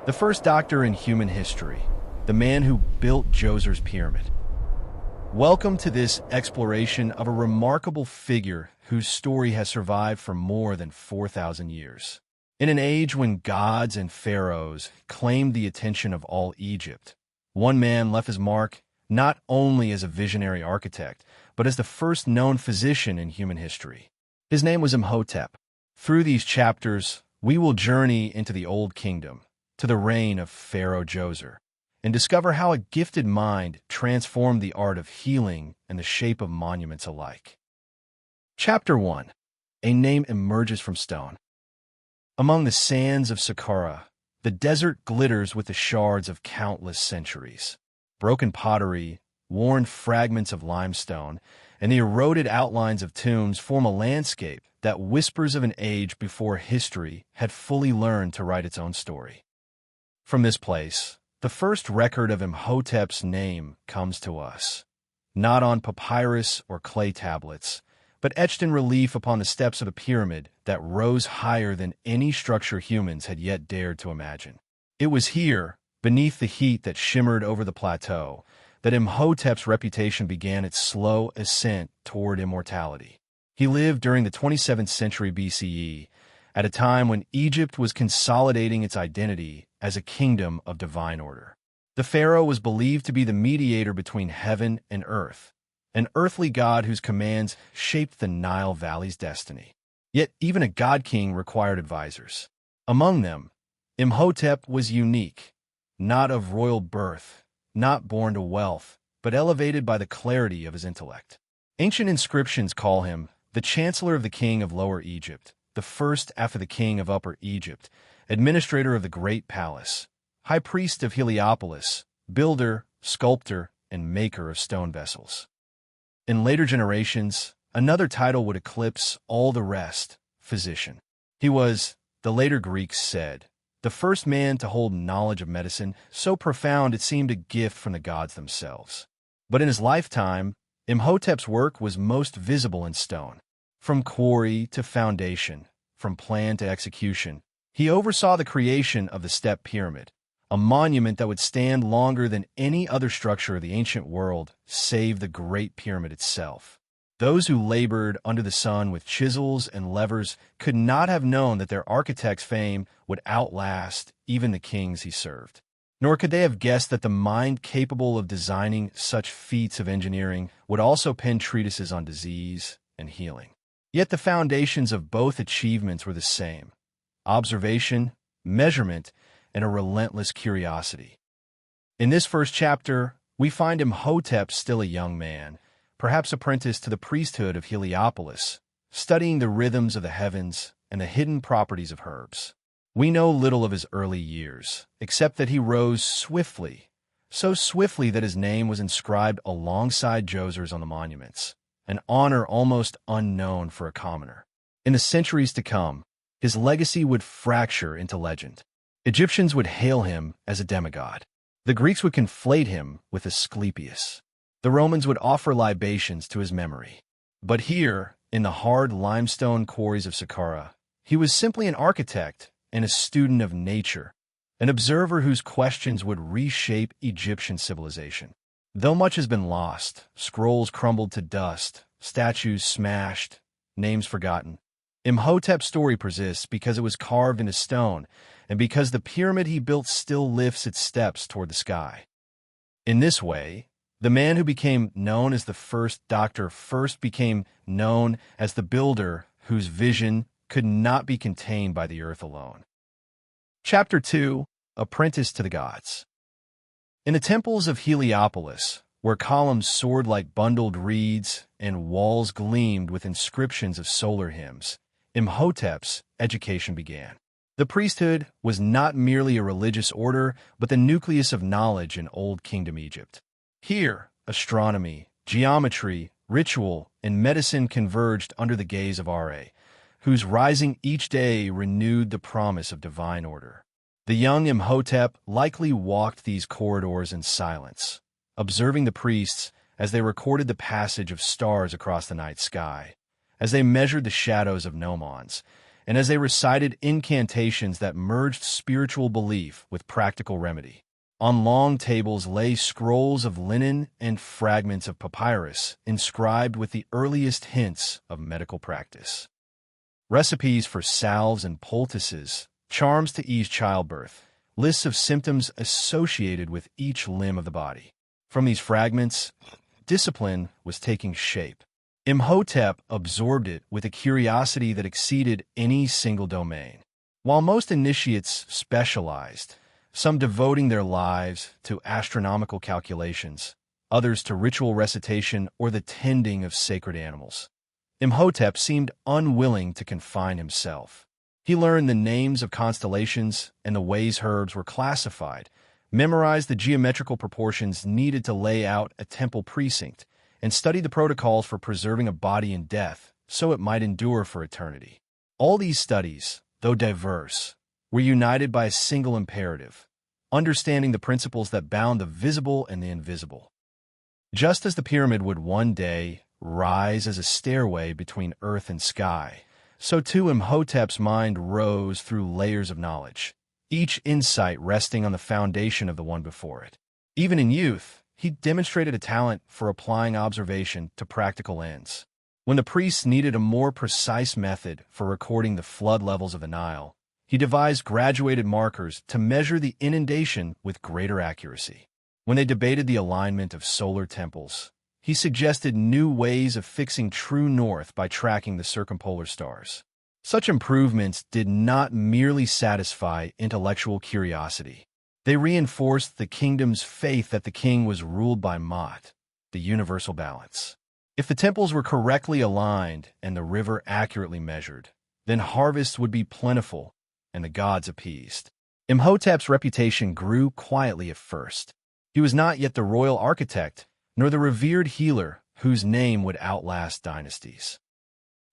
the first doctor in human history, the man who built Djoser's pyramid. Welcome to this exploration of a remarkable figure whose story has survived for more than 4,000 years. In an age when gods and pharaohs claimed the attention of all Egypt, one man left his mark not only as a visionary architect, but as the first known physician in human history. His name was Imhotep. Through these chapters, we will journey into the Old Kingdom, to the reign of Pharaoh Djoser, and discover how a gifted mind transformed the art of healing and the shape of monuments alike. Chapter 1. A name emerges from stone. Among the sands of Saqqara, the desert glitters with the shards of countless centuries. Broken pottery, worn fragments of limestone, and the eroded outlines of tombs form a landscape that whispers of an age before history had fully learned to write its own story. From this place, the first record of Imhotep's name comes to us, not on papyrus or clay tablets, but etched in relief upon the steps of a pyramid that rose higher than any structure humans had yet dared to imagine. It was here, beneath the heat that shimmered over the plateau, that Imhotep's reputation began its slow ascent toward immortality. He lived during the 27th century BCE, at a time when Egypt was consolidating its identity as a kingdom of divine order. The pharaoh was believed to be the mediator between heaven and earth, an earthly god whose commands shaped the Nile Valley's destiny. Yet even a god-king required advisors. Among them, Imhotep was unique, not of royal birth, not born to wealth, but elevated by the clarity of his intellect. Ancient inscriptions call him the chancellor of the king of Lower Egypt, the first after the king of Upper Egypt, administrator of the great palace, high priest of Heliopolis, builder, sculptor, and maker of stone vessels. In later generations, another title would eclipse all the rest: physician. He was, the later Greeks said, the first man to hold knowledge of medicine so profound it seemed a gift from the gods themselves. But in his lifetime, Imhotep's work was most visible in stone. From quarry to foundation, from plan to execution, he oversaw the creation of the step pyramid, a monument that would stand longer than any other structure of the ancient world, save the Great Pyramid itself. Those who labored under the sun with chisels and levers could not have known that their architect's fame would outlast even the kings he served. Nor could they have guessed that the mind capable of designing such feats of engineering would also pen treatises on disease and healing. Yet the foundations of both achievements were the same: observation, measurement, and a relentless curiosity. In this first chapter, we find Imhotep still a young man, perhaps apprenticed to the priesthood of Heliopolis, studying the rhythms of the heavens and the hidden properties of herbs. We know little of his early years, except that he rose swiftly, so swiftly that his name was inscribed alongside Djoser's on the monuments, an honor almost unknown for a commoner. In the centuries to come, his legacy would fracture into legend. Egyptians would hail him as a demigod. The Greeks would conflate him with Asclepius. The Romans would offer libations to his memory. But here, in the hard limestone quarries of Saqqara, he was simply an architect and a student of nature, an observer whose questions would reshape Egyptian civilization. Though much has been lost, scrolls crumbled to dust, statues smashed, names forgotten, Imhotep's story persists because it was carved into stone and because the pyramid he built still lifts its steps toward the sky. In this way, the man who became known as the first doctor first became known as the builder whose vision could not be contained by the earth alone. Chapter 2. Apprentice to the Gods. In the temples of Heliopolis, where columns soared like bundled reeds and walls gleamed with inscriptions of solar hymns, Imhotep's education began. The priesthood was not merely a religious order, but the nucleus of knowledge in Old Kingdom Egypt. Here, astronomy, geometry, ritual, and medicine converged under the gaze of Ra, whose rising each day renewed the promise of divine order. The young Imhotep likely walked these corridors in silence, observing the priests as they recorded the passage of stars across the night sky, as they measured the shadows of gnomons, and as they recited incantations that merged spiritual belief with practical remedy. On long tables lay scrolls of linen and fragments of papyrus inscribed with the earliest hints of medical practice. Recipes for salves and poultices, charms to ease childbirth, lists of symptoms associated with each limb of the body. From these fragments, discipline was taking shape. Imhotep absorbed it with a curiosity that exceeded any single domain. While most initiates specialized, some devoting their lives to astronomical calculations, others to ritual recitation or the tending of sacred animals, Imhotep seemed unwilling to confine himself. He learned the names of constellations and the ways herbs were classified, memorized the geometrical proportions needed to lay out a temple precinct, and studied the protocols for preserving a body in death so it might endure for eternity. All these studies, though diverse, were united by a single imperative: understanding the principles that bound the visible and the invisible. Just as the pyramid would one day rise as a stairway between earth and sky, so too Imhotep's mind rose through layers of knowledge, each insight resting on the foundation of the one before it. Even in youth, he demonstrated a talent for applying observation to practical ends. When the priests needed a more precise method for recording the flood levels of the Nile, he devised graduated markers to measure the inundation with greater accuracy. When they debated the alignment of solar temples, he suggested new ways of fixing true north by tracking the circumpolar stars. Such improvements did not merely satisfy intellectual curiosity. They reinforced the kingdom's faith that the king was ruled by Ma'at, the universal balance. If the temples were correctly aligned and the river accurately measured, then harvests would be plentiful and the gods appeased. Imhotep's reputation grew quietly at first. He was not yet the royal architect, nor the revered healer whose name would outlast dynasties.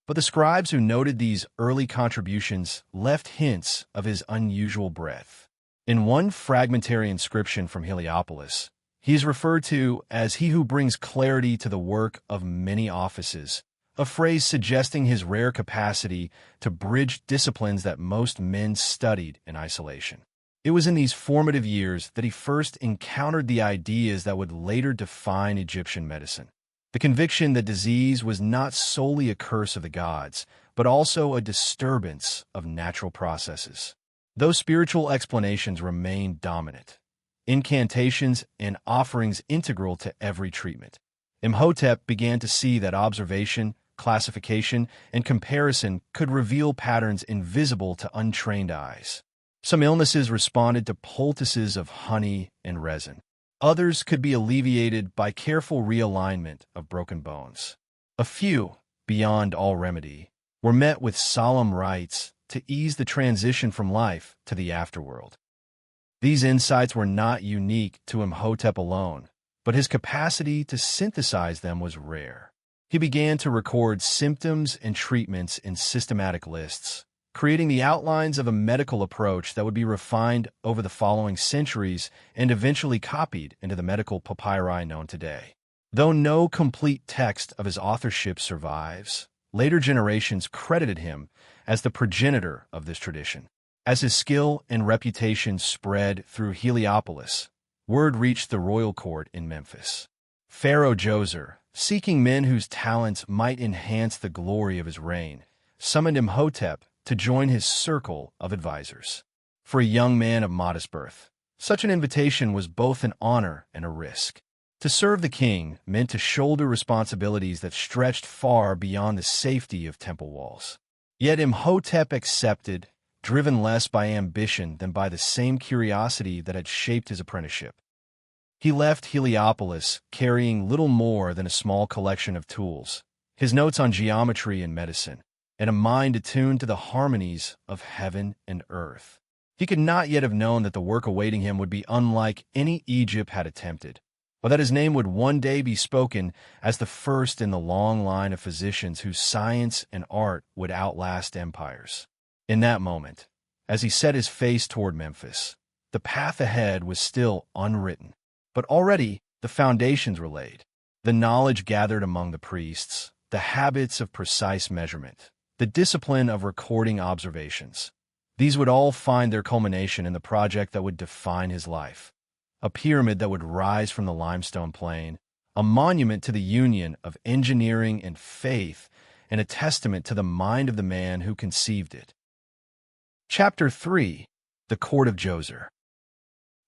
But the scribes who noted these early contributions left hints of his unusual breadth. In one fragmentary inscription from Heliopolis, he is referred to as he who brings clarity to the work of many offices, a phrase suggesting his rare capacity to bridge disciplines that most men studied in isolation. It was in these formative years that he first encountered the ideas that would later define Egyptian medicine. The conviction that disease was not solely a curse of the gods, but also a disturbance of natural processes. Those spiritual explanations remained dominant, incantations and offerings integral to every treatment. Imhotep began to see that observation, classification, and comparison could reveal patterns invisible to untrained eyes. Some illnesses responded to poultices of honey and resin. Others could be alleviated by careful realignment of broken bones. A few, beyond all remedy, were met with solemn rites to ease the transition from life to the afterworld. These insights were not unique to Imhotep alone, but his capacity to synthesize them was rare. He began to record symptoms and treatments in systematic lists, creating the outlines of a medical approach that would be refined over the following centuries and eventually copied into the medical papyri known today. Though no complete text of his authorship survives, later generations credited him as the progenitor of this tradition. As his skill and reputation spread through Heliopolis, word reached the royal court in Memphis. Pharaoh Djoser, seeking men whose talents might enhance the glory of his reign, summoned Imhotep to join his circle of advisors. For a young man of modest birth, such an invitation was both an honor and a risk. To serve the king meant to shoulder responsibilities that stretched far beyond the safety of temple walls. Yet Imhotep accepted, driven less by ambition than by the same curiosity that had shaped his apprenticeship. He left Heliopolis carrying little more than a small collection of tools, his notes on geometry and medicine, and a mind attuned to the harmonies of heaven and earth. He could not yet have known that the work awaiting him would be unlike any Egypt had attempted, or that his name would one day be spoken as the first in the long line of physicians whose science and art would outlast empires. In that moment, as he set his face toward Memphis, the path ahead was still unwritten, but already the foundations were laid. The knowledge gathered among the priests, the habits of precise measurement, the discipline of recording observations. These would all find their culmination in the project that would define his life. A pyramid that would rise from the limestone plain, a monument to the union of engineering and faith, and a testament to the mind of the man who conceived it. Chapter 3. The Court of Djoser.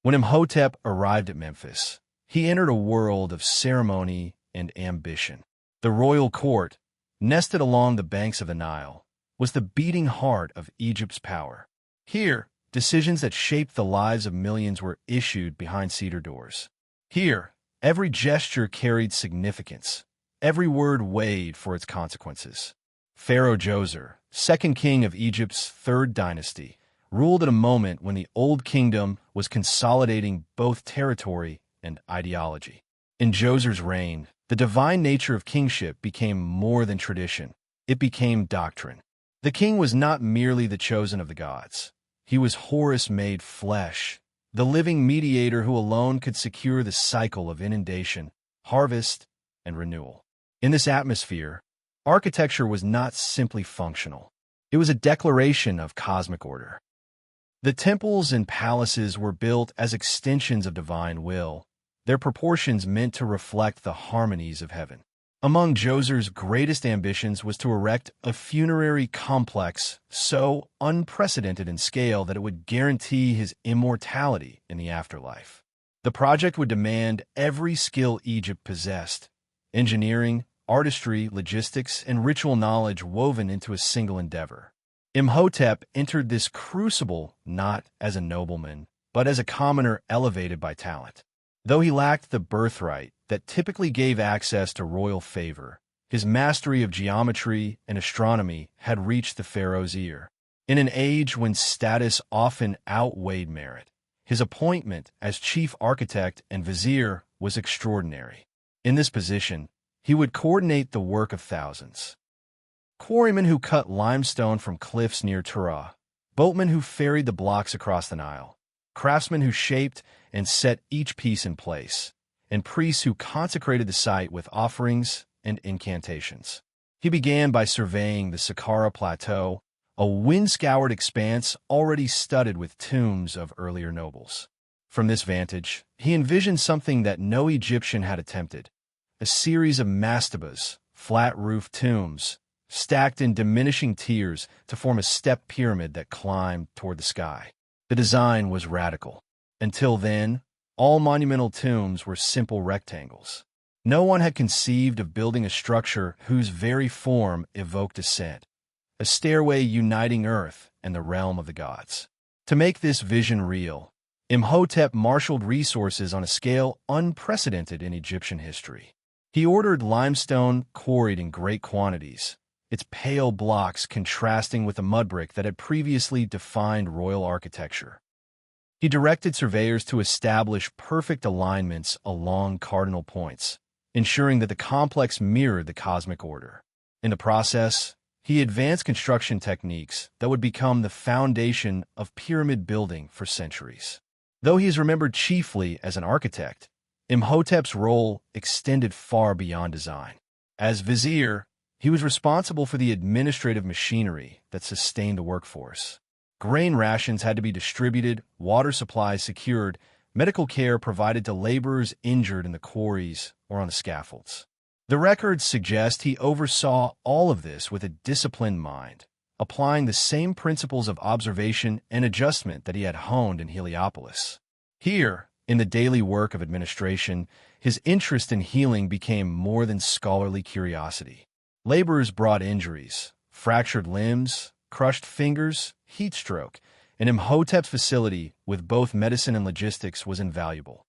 When Imhotep arrived at Memphis, he entered a world of ceremony and ambition. The royal court, nested along the banks of the Nile, was the beating heart of Egypt's power. Here, decisions that shaped the lives of millions were issued behind cedar doors. Here, every gesture carried significance. Every word weighed for its consequences. Pharaoh Djoser, second king of Egypt's third dynasty, ruled at a moment when the Old Kingdom was consolidating both territory and ideology. In Djoser's reign, the divine nature of kingship became more than tradition. It became doctrine. The king was not merely the chosen of the gods. He was Horus made flesh, the living mediator who alone could secure the cycle of inundation, harvest, and renewal. In this atmosphere, architecture was not simply functional. It was a declaration of cosmic order. The temples and palaces were built as extensions of divine will, their proportions meant to reflect the harmonies of heaven. Among Djoser's greatest ambitions was to erect a funerary complex so unprecedented in scale that it would guarantee his immortality in the afterlife. The project would demand every skill Egypt possessed: engineering, artistry, logistics, and ritual knowledge woven into a single endeavor. Imhotep entered this crucible not as a nobleman, but as a commoner elevated by talent. Though he lacked the birthright that typically gave access to royal favor, his mastery of geometry and astronomy had reached the pharaoh's ear. In an age when status often outweighed merit, his appointment as chief architect and vizier was extraordinary. In this position, he would coordinate the work of thousands. Quarrymen who cut limestone from cliffs near Tura, boatmen who ferried the blocks across the Nile, craftsmen who shaped and set each piece in place, and priests who consecrated the site with offerings and incantations. He began by surveying the Saqqara Plateau, a wind-scoured expanse already studded with tombs of earlier nobles. From this vantage, he envisioned something that no Egyptian had attempted: a series of mastabas, flat-roofed tombs, stacked in diminishing tiers to form a stepped pyramid that climbed toward the sky. The design was radical. Until then, all monumental tombs were simple rectangles. No one had conceived of building a structure whose very form evoked ascent, a stairway uniting earth and the realm of the gods. To make this vision real, Imhotep marshaled resources on a scale unprecedented in Egyptian history. He ordered limestone quarried in great quantities, its pale blocks contrasting with the mud brick that had previously defined royal architecture. He directed surveyors to establish perfect alignments along cardinal points, ensuring that the complex mirrored the cosmic order. In the process, he advanced construction techniques that would become the foundation of pyramid building for centuries. Though he is remembered chiefly as an architect, Imhotep's role extended far beyond design. As vizier, he was responsible for the administrative machinery that sustained the workforce. Grain rations had to be distributed, water supplies secured, medical care provided to laborers injured in the quarries or on the scaffolds. The records suggest he oversaw all of this with a disciplined mind, applying the same principles of observation and adjustment that he had honed in Heliopolis. Here, in the daily work of administration, his interest in healing became more than scholarly curiosity. Laborers brought injuries, fractured limbs, crushed fingers, heat stroke, and Imhotep's facility with both medicine and logistics was invaluable.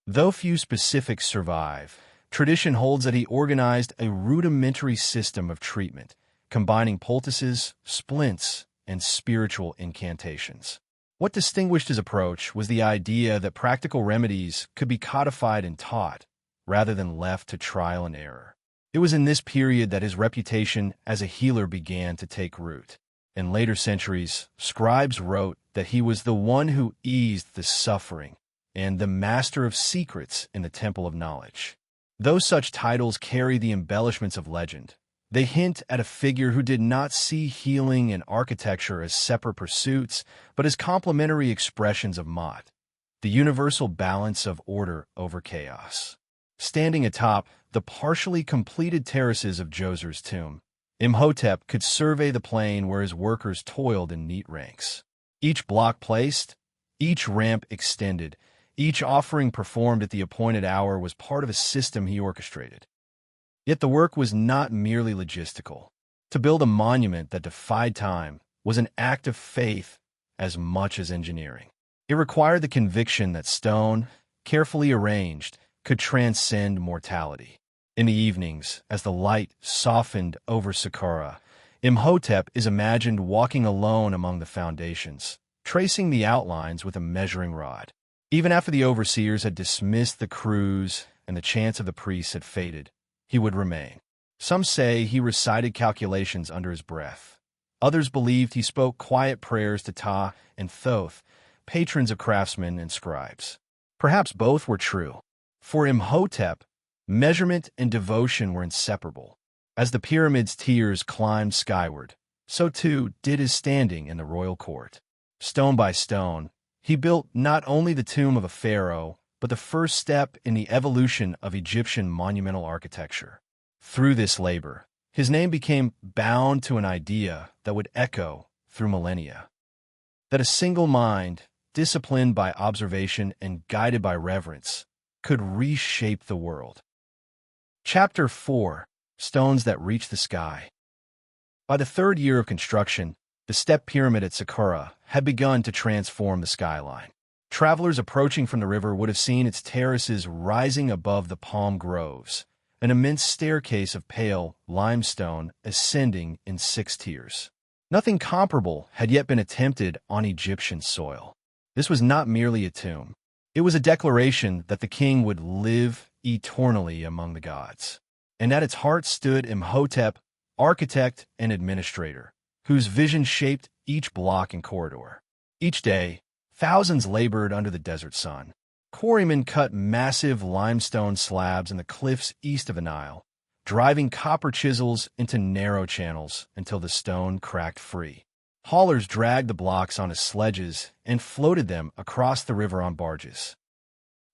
Though few specifics survive, tradition holds that he organized a rudimentary system of treatment, combining poultices, splints, and spiritual incantations. What distinguished his approach was the idea that practical remedies could be codified and taught, rather than left to trial and error. It was in this period that his reputation as a healer began to take root. In later centuries, scribes wrote that he was the one who eased the suffering and the master of secrets in the temple of knowledge. Though such titles carry the embellishments of legend, They hint at a figure who did not see healing and architecture as separate pursuits, but as complementary expressions of Ma'at, the universal balance of order over chaos. Standing atop the partially completed terraces of Djoser's tomb, Imhotep could survey the plain where his workers toiled in neat ranks. Each block placed, each ramp extended, each offering performed at the appointed hour was part of a system he orchestrated. Yet the work was not merely logistical. To build a monument that defied time was an act of faith as much as engineering. It required the conviction that stone, carefully arranged, could transcend mortality. In the evenings, as the light softened over Saqqara, Imhotep is imagined walking alone among the foundations, tracing the outlines with a measuring rod. Even after the overseers had dismissed the crews and the chants of the priests had faded, he would remain. Some say he recited calculations under his breath. Others believed he spoke quiet prayers to Ta and Thoth, patrons of craftsmen and scribes. Perhaps both were true. For Imhotep, measurement and devotion were inseparable. As the pyramid's tiers climbed skyward, so too did his standing in the royal court. Stone by stone, he built not only the tomb of a pharaoh, but the first step in the evolution of Egyptian monumental architecture. Through this labor, his name became bound to an idea that would echo through millennia. That a single mind, disciplined by observation and guided by reverence, could reshape the world. Chapter 4: Stones that Reach the Sky. By the third year of construction, the step pyramid at Saqqara had begun to transform the skyline. Travelers approaching from the river would have seen its terraces rising above the palm groves, an immense staircase of pale limestone ascending in 6 tiers. Nothing comparable had yet been attempted on Egyptian soil. This was not merely a tomb. It was a declaration that the king would live eternally among the gods. And at its heart stood Imhotep, architect and administrator, whose vision shaped each block and corridor. Each day, thousands labored under the desert sun. Quarrymen cut massive limestone slabs in the cliffs east of the Nile, driving copper chisels into narrow channels until the stone cracked free. Haulers dragged the blocks onto sledges and floated them across the river on barges.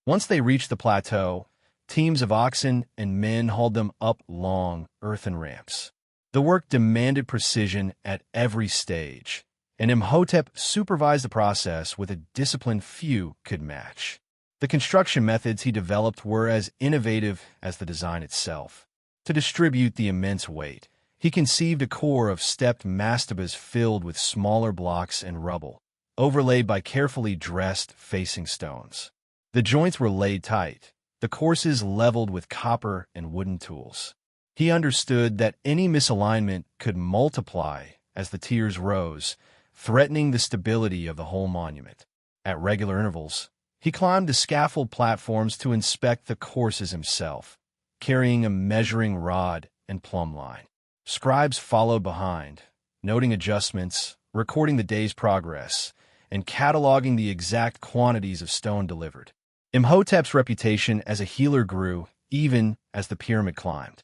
Once they reached the plateau, teams of oxen and men hauled them up long earthen ramps. The work demanded precision at every stage, and Imhotep supervised the process with a discipline few could match. The construction methods he developed were as innovative as the design itself. To distribute the immense weight, he conceived a core of stepped mastabas filled with smaller blocks and rubble, overlaid by carefully dressed facing stones. The joints were laid tight, the courses leveled with copper and wooden tools. He understood that any misalignment could multiply as the tiers rose, threatening the stability of the whole monument. At regular intervals, he climbed the scaffold platforms to inspect the courses himself, carrying a measuring rod and plumb line. Scribes followed behind, noting adjustments, recording the day's progress, and cataloging the exact quantities of stone delivered. Imhotep's reputation as a healer grew even as the pyramid climbed.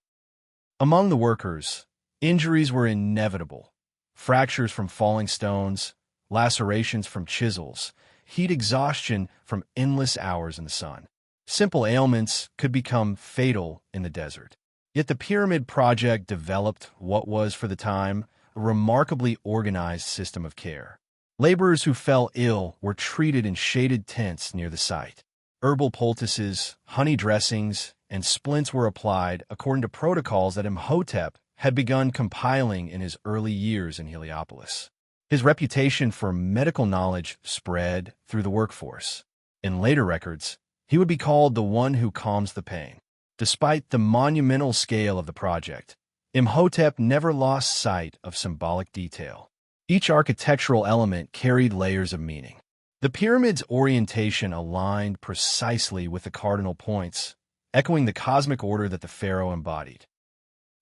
Among the workers, injuries were inevitable. Fractures from falling stones, lacerations from chisels, heat exhaustion from endless hours in the sun. Simple ailments could become fatal in the desert. Yet the pyramid project developed what was, for the time, a remarkably organized system of care. Laborers who fell ill were treated in shaded tents near the site. Herbal poultices, honey dressings, and splints were applied according to protocols that Imhotep had begun compiling in his early years in Heliopolis. His reputation for medical knowledge spread through the workforce. In later records, he would be called the one who calms the pain. Despite the monumental scale of the project, Imhotep never lost sight of symbolic detail. Each architectural element carried layers of meaning. The pyramid's orientation aligned precisely with the cardinal points, echoing the cosmic order that the pharaoh embodied.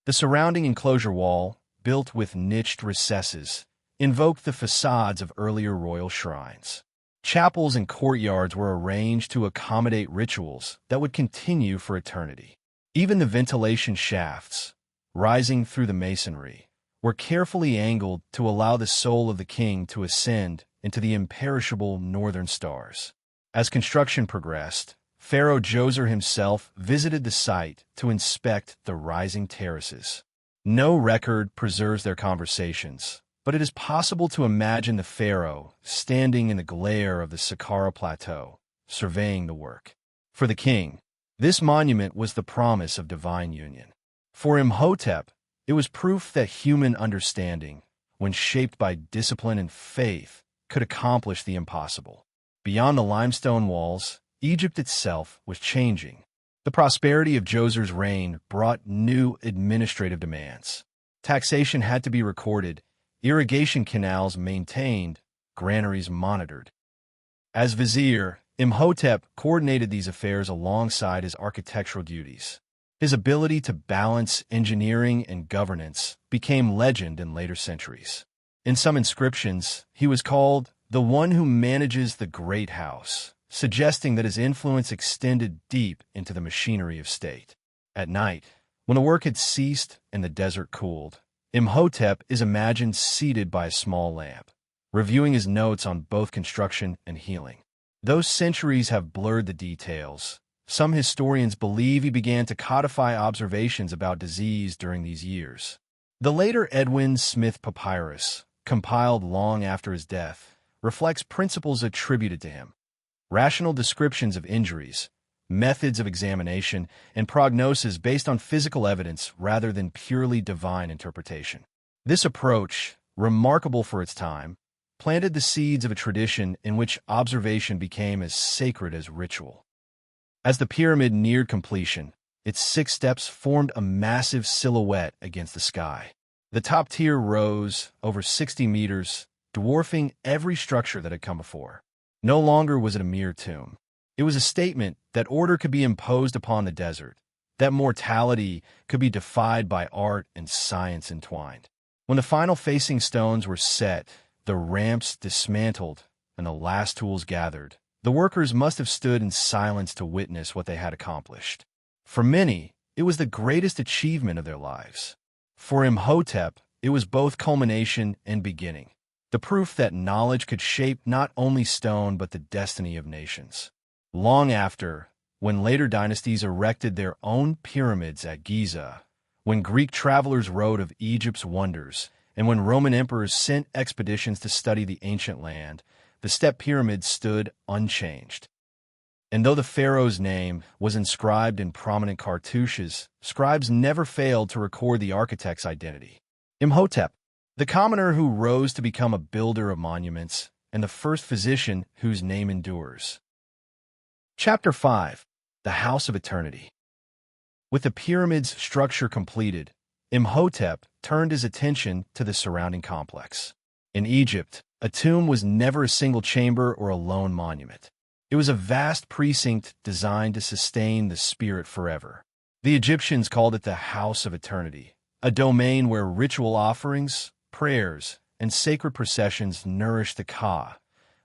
The surrounding enclosure wall, built with niched recesses, invoked the facades of earlier royal shrines. Chapels and courtyards were arranged to accommodate rituals that would continue for eternity. Even the ventilation shafts, rising through the masonry, were carefully angled to allow the soul of the king to ascend into the imperishable northern stars. As construction progressed, Pharaoh Djoser himself visited the site to inspect the rising terraces. No record preserves their conversations, but it is possible to imagine the pharaoh standing in the glare of the Saqqara Plateau, surveying the work. For the king, this monument was the promise of divine union. For Imhotep, it was proof that human understanding, when shaped by discipline and faith, could accomplish the impossible. Beyond the limestone walls, Egypt itself was changing. The prosperity of Djoser's reign brought new administrative demands. Taxation had to be recorded, irrigation canals maintained, granaries monitored. As vizier, Imhotep coordinated these affairs alongside his architectural duties. His ability to balance engineering and governance became legend in later centuries. In some inscriptions, he was called the one who manages the great house, suggesting that his influence extended deep into the machinery of state. At night, when the work had ceased and the desert cooled, Imhotep is imagined seated by a small lamp, reviewing his notes on both construction and healing. Though centuries have blurred the details, some historians believe he began to codify observations about disease during these years. The later Edwin Smith papyrus, compiled long after his death, reflects principles attributed to him. Rational descriptions of injuries, methods of examination, and prognosis based on physical evidence rather than purely divine interpretation. This approach, remarkable for its time, planted the seeds of a tradition in which observation became as sacred as ritual. As the pyramid neared completion, its 6 steps formed a massive silhouette against the sky. The top tier rose over 60 meters, dwarfing every structure that had come before. No longer was it a mere tomb. It was a statement that order could be imposed upon the desert, that mortality could be defied by art and science entwined. When the final facing stones were set, the ramps dismantled, and the last tools gathered, the workers must have stood in silence to witness what they had accomplished. For many, it was the greatest achievement of their lives. For Imhotep, it was both culmination and beginning, the proof that knowledge could shape not only stone but the destiny of nations. Long after, when later dynasties erected their own pyramids at Giza, when Greek travelers wrote of Egypt's wonders, and when Roman emperors sent expeditions to study the ancient land, the step pyramids stood unchanged. And though the pharaoh's name was inscribed in prominent cartouches, scribes never failed to record the architect's identity. Imhotep, the commoner who rose to become a builder of monuments, and the first physician whose name endures. Chapter 5. The House of Eternity. With the pyramid's structure completed, Imhotep turned his attention to the surrounding complex. In Egypt, a tomb was never a single chamber or a lone monument. It was a vast precinct designed to sustain the spirit forever. The Egyptians called it the House of Eternity, a domain where ritual offerings, prayers, and sacred processions nourished the Ka,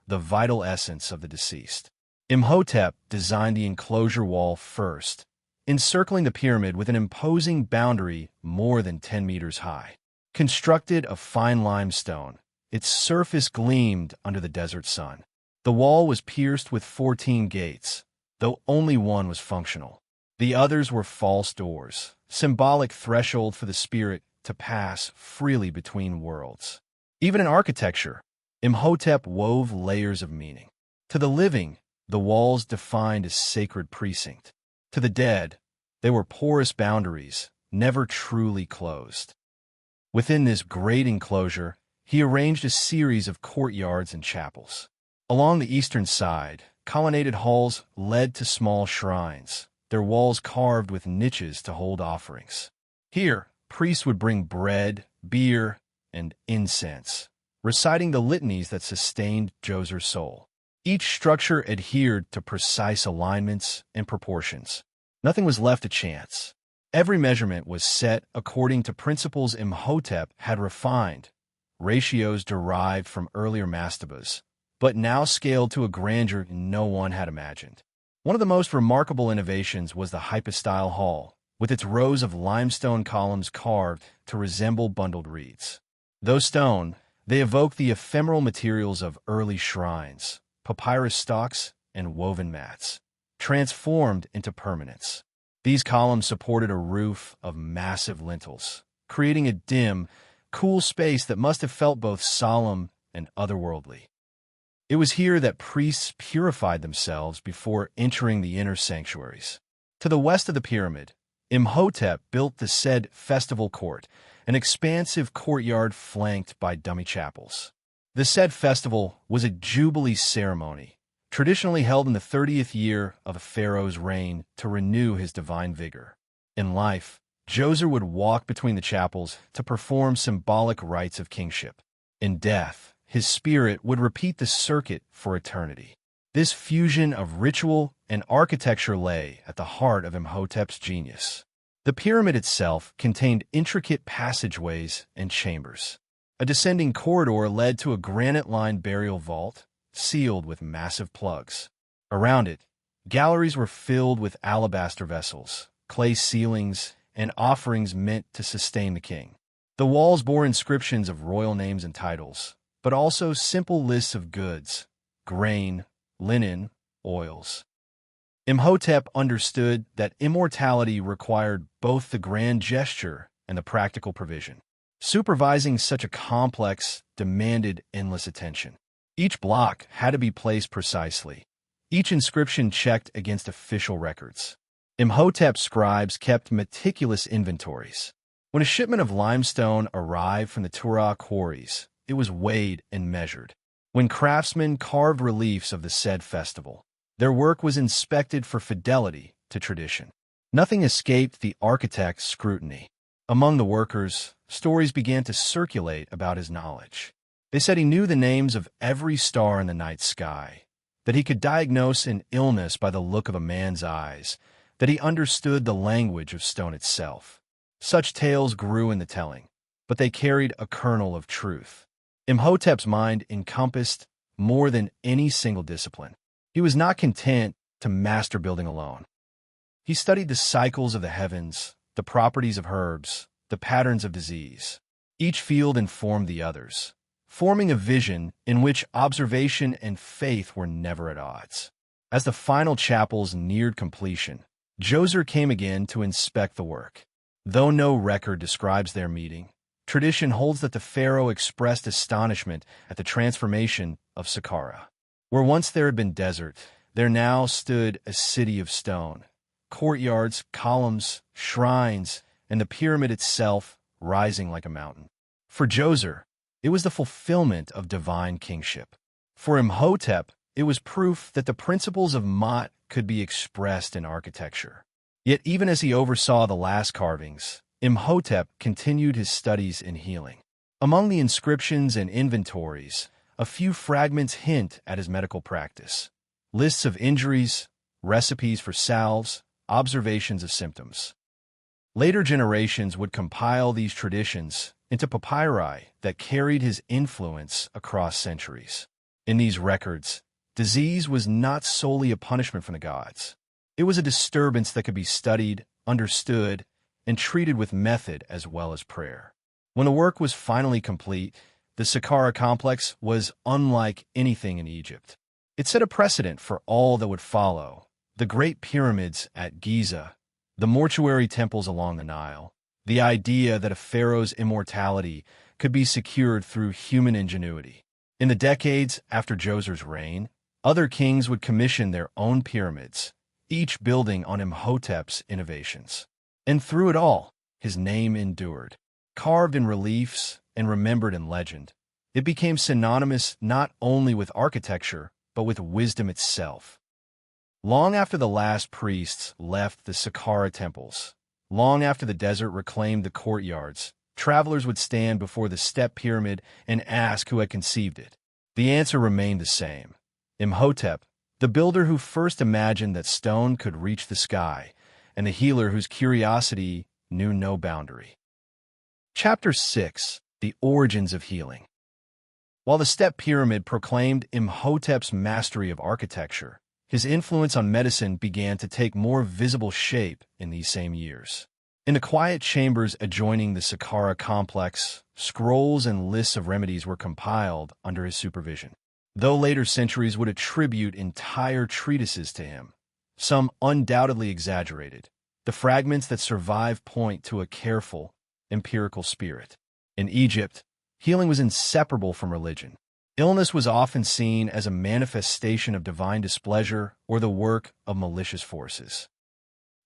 the vital essence of the deceased. Imhotep designed the enclosure wall first, encircling the pyramid with an imposing boundary more than 10 meters high. Constructed of fine limestone, its surface gleamed under the desert sun. The wall was pierced with 14 gates, though only one was functional. The others were false doors, symbolic threshold for the spirit to pass freely between worlds. Even in architecture, Imhotep wove layers of meaning. To the living, the walls defined a sacred precinct. To the dead, they were porous boundaries, never truly closed. Within this great enclosure, he arranged a series of courtyards and chapels. Along the eastern side, colonnaded halls led to small shrines, their walls carved with niches to hold offerings. Here, priests would bring bread, beer, and incense, reciting the litanies that sustained Djoser's soul. Each structure adhered to precise alignments and proportions. Nothing was left to chance. Every measurement was set according to principles Imhotep had refined, ratios derived from earlier mastabas, but now scaled to a grandeur no one had imagined. One of the most remarkable innovations was the hypostyle hall, with its rows of limestone columns carved to resemble bundled reeds. Though stone, they evoke the ephemeral materials of early shrines, papyrus stalks, and woven mats, transformed into permanence. These columns supported a roof of massive lintels, creating a dim, cool space that must have felt both solemn and otherworldly. It was here that priests purified themselves before entering the inner sanctuaries. To the west of the pyramid, Imhotep built the said festival court, an expansive courtyard flanked by dummy chapels. The said festival was a jubilee ceremony, traditionally held in the 30th year of a pharaoh's reign to renew his divine vigor. In life, Djoser would walk between the chapels to perform symbolic rites of kingship. In death, his spirit would repeat the circuit for eternity. This fusion of ritual and architecture lay at the heart of Imhotep's genius. The pyramid itself contained intricate passageways and chambers. A descending corridor led to a granite-lined burial vault, sealed with massive plugs. Around it, galleries were filled with alabaster vessels, clay ceilings, and offerings meant to sustain the king. The walls bore inscriptions of royal names and titles, but also simple lists of goods, grain, linen, oils. Imhotep understood that immortality required both the grand gesture and the practical provision. Supervising such a complex demanded endless attention. Each block had to be placed precisely, each inscription checked against official records. Imhotep's scribes kept meticulous inventories. When a shipment of limestone arrived from the Tura quarries, it was weighed and measured. When craftsmen carved reliefs of the said festival, their work was inspected for fidelity to tradition. Nothing escaped the architect's scrutiny. Among the workers, stories began to circulate about his knowledge. They said he knew the names of every star in the night sky, that he could diagnose an illness by the look of a man's eyes, that he understood the language of stone itself. Such tales grew in the telling, but they carried a kernel of truth. Imhotep's mind encompassed more than any single discipline. He was not content to master building alone. He studied the cycles of the heavens, the properties of herbs, the patterns of disease. Each field informed the others, forming a vision in which observation and faith were never at odds. As the final chapels neared completion, Djoser came again to inspect the work. Though no record describes their meeting, tradition holds that the pharaoh expressed astonishment at the transformation of Saqqara. Where once there had been desert, there now stood a city of stone. Courtyards, columns, shrines, and the pyramid itself rising like a mountain. For Djoser, it was the fulfillment of divine kingship. For Imhotep, it was proof that the principles of Ma'at could be expressed in architecture. Yet even as he oversaw the last carvings, Imhotep continued his studies in healing. Among the inscriptions and inventories, a few fragments hint at his medical practice. Lists of injuries, recipes for salves, observations of symptoms. Later generations would compile these traditions into papyri that carried his influence across centuries. In these records, disease was not solely a punishment from the gods. It was a disturbance that could be studied, understood, and treated with method as well as prayer. When the work was finally complete, the Saqqara complex was unlike anything in Egypt. It set a precedent for all that would follow: the great pyramids at Giza, the mortuary temples along the Nile, the idea that a pharaoh's immortality could be secured through human ingenuity. In the decades after Djoser's reign, other kings would commission their own pyramids, each building on Imhotep's innovations. And through it all, his name endured. Carved in reliefs and remembered in legend, it became synonymous not only with architecture, but with wisdom itself. Long after the last priests left the Saqqara temples, long after the desert reclaimed the courtyards, travelers would stand before the step pyramid and ask who had conceived it. The answer remained the same: Imhotep, the builder who first imagined that stone could reach the sky, and the healer whose curiosity knew no boundary. Chapter 6: The Origins of Healing. While the step pyramid proclaimed Imhotep's mastery of architecture, his influence on medicine began to take more visible shape in these same years. In the quiet chambers adjoining the Saqqara complex, scrolls and lists of remedies were compiled under his supervision. Though later centuries would attribute entire treatises to him, some undoubtedly exaggerated, the fragments that survive point to a careful, empirical spirit. In Egypt, healing was inseparable from religion. Illness was often seen as a manifestation of divine displeasure or the work of malicious forces.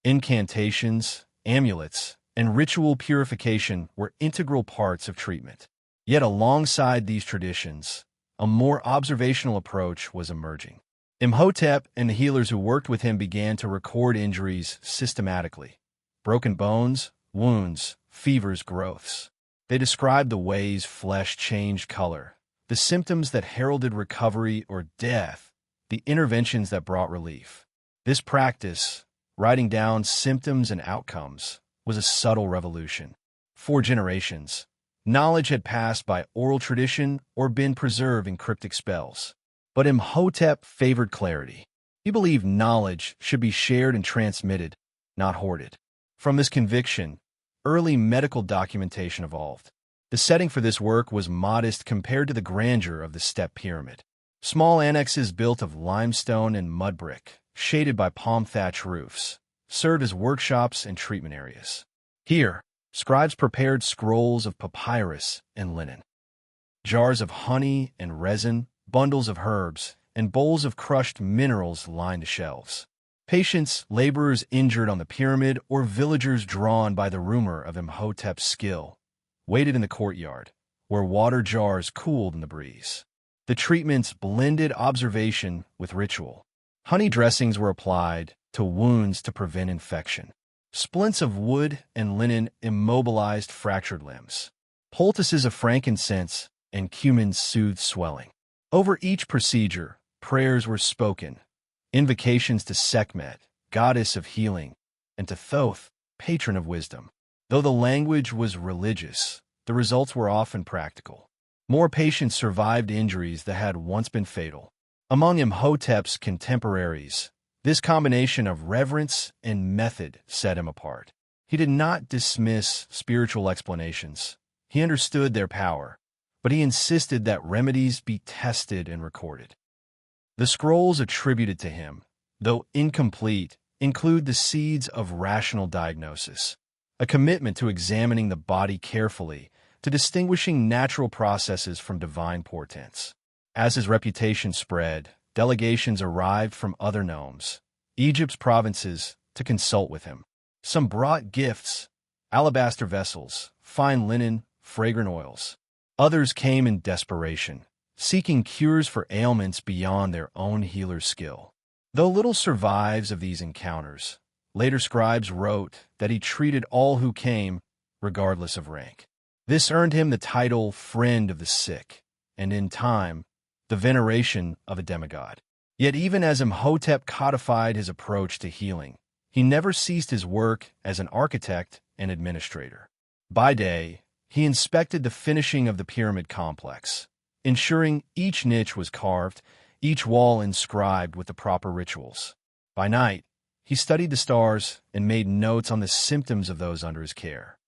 Incantations, amulets, and ritual purification were integral parts of treatment. Yet alongside these traditions, a more observational approach was emerging. Imhotep and the healers who worked with him began to record injuries systematically: broken bones, wounds, fevers, growths. They described the ways flesh changed color, the symptoms that heralded recovery or death, the interventions that brought relief. This practice, writing down symptoms and outcomes, was a subtle revolution. For generations, knowledge had passed by oral tradition or been preserved in cryptic spells. But Imhotep favored clarity. He believed knowledge should be shared and transmitted, not hoarded. From this conviction, early medical documentation evolved. The setting for this work was modest compared to the grandeur of the step pyramid. Small annexes built of limestone and mud brick, shaded by palm thatch roofs, served as workshops and treatment areas. Here, scribes prepared scrolls of papyrus and linen. Jars of honey and resin, bundles of herbs, and bowls of crushed minerals lined the shelves. Patients, laborers injured on the pyramid, or villagers drawn by the rumor of Imhotep's skill, waited in the courtyard, where water jars cooled in the breeze. The treatments blended observation with ritual. Honey dressings were applied to wounds to prevent infection. Splints of wood and linen immobilized fractured limbs. Poultices of frankincense and cumin soothed swelling. Over each procedure, prayers were spoken, invocations to Sekhmet, goddess of healing, and to Thoth, patron of wisdom. Though the language was religious, the results were often practical. More patients survived injuries that had once been fatal. Among Imhotep's contemporaries, this combination of reverence and method set him apart. He did not dismiss spiritual explanations. He understood their power, but he insisted that remedies be tested and recorded. The scrolls attributed to him, though incomplete, include the seeds of rational diagnosis, a commitment to examining the body carefully, to distinguishing natural processes from divine portents. As his reputation spread, delegations arrived from other nomes, Egypt's provinces, to consult with him. Some brought gifts, alabaster vessels, fine linen, fragrant oils. Others came in desperation, seeking cures for ailments beyond their own healer's skill. Though little survives of these encounters, later scribes wrote that he treated all who came, regardless of rank. This earned him the title Friend of the Sick, and in time, the veneration of a demigod. Yet even as Imhotep codified his approach to healing, he never ceased his work as an architect and administrator. By day, he inspected the finishing of the pyramid complex, ensuring each niche was carved, each wall inscribed with the proper rituals. By night, he studied the stars and made notes on the symptoms of those under his care.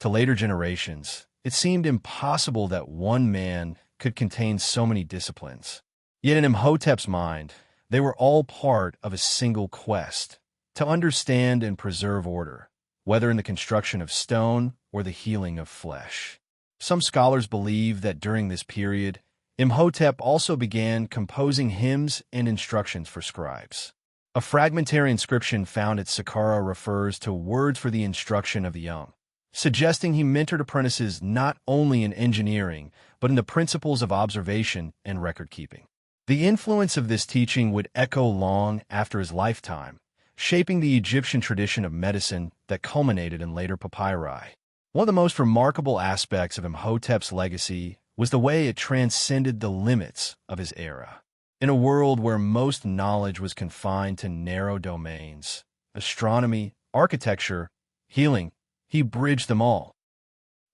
To later generations, it seemed impossible that one man could contain so many disciplines. Yet in Imhotep's mind, they were all part of a single quest to understand and preserve order, whether in the construction of stone or the healing of flesh. Some scholars believe that during this period, Imhotep also began composing hymns and instructions for scribes. A fragmentary inscription found at Saqqara refers to words for the instruction of the young, suggesting he mentored apprentices not only in engineering, but in the principles of observation and record-keeping. The influence of this teaching would echo long after his lifetime, shaping the Egyptian tradition of medicine that culminated in later papyri. One of the most remarkable aspects of Imhotep's legacy was the way it transcended the limits of his era. In a world where most knowledge was confined to narrow domains, astronomy, architecture, healing, he bridged them all.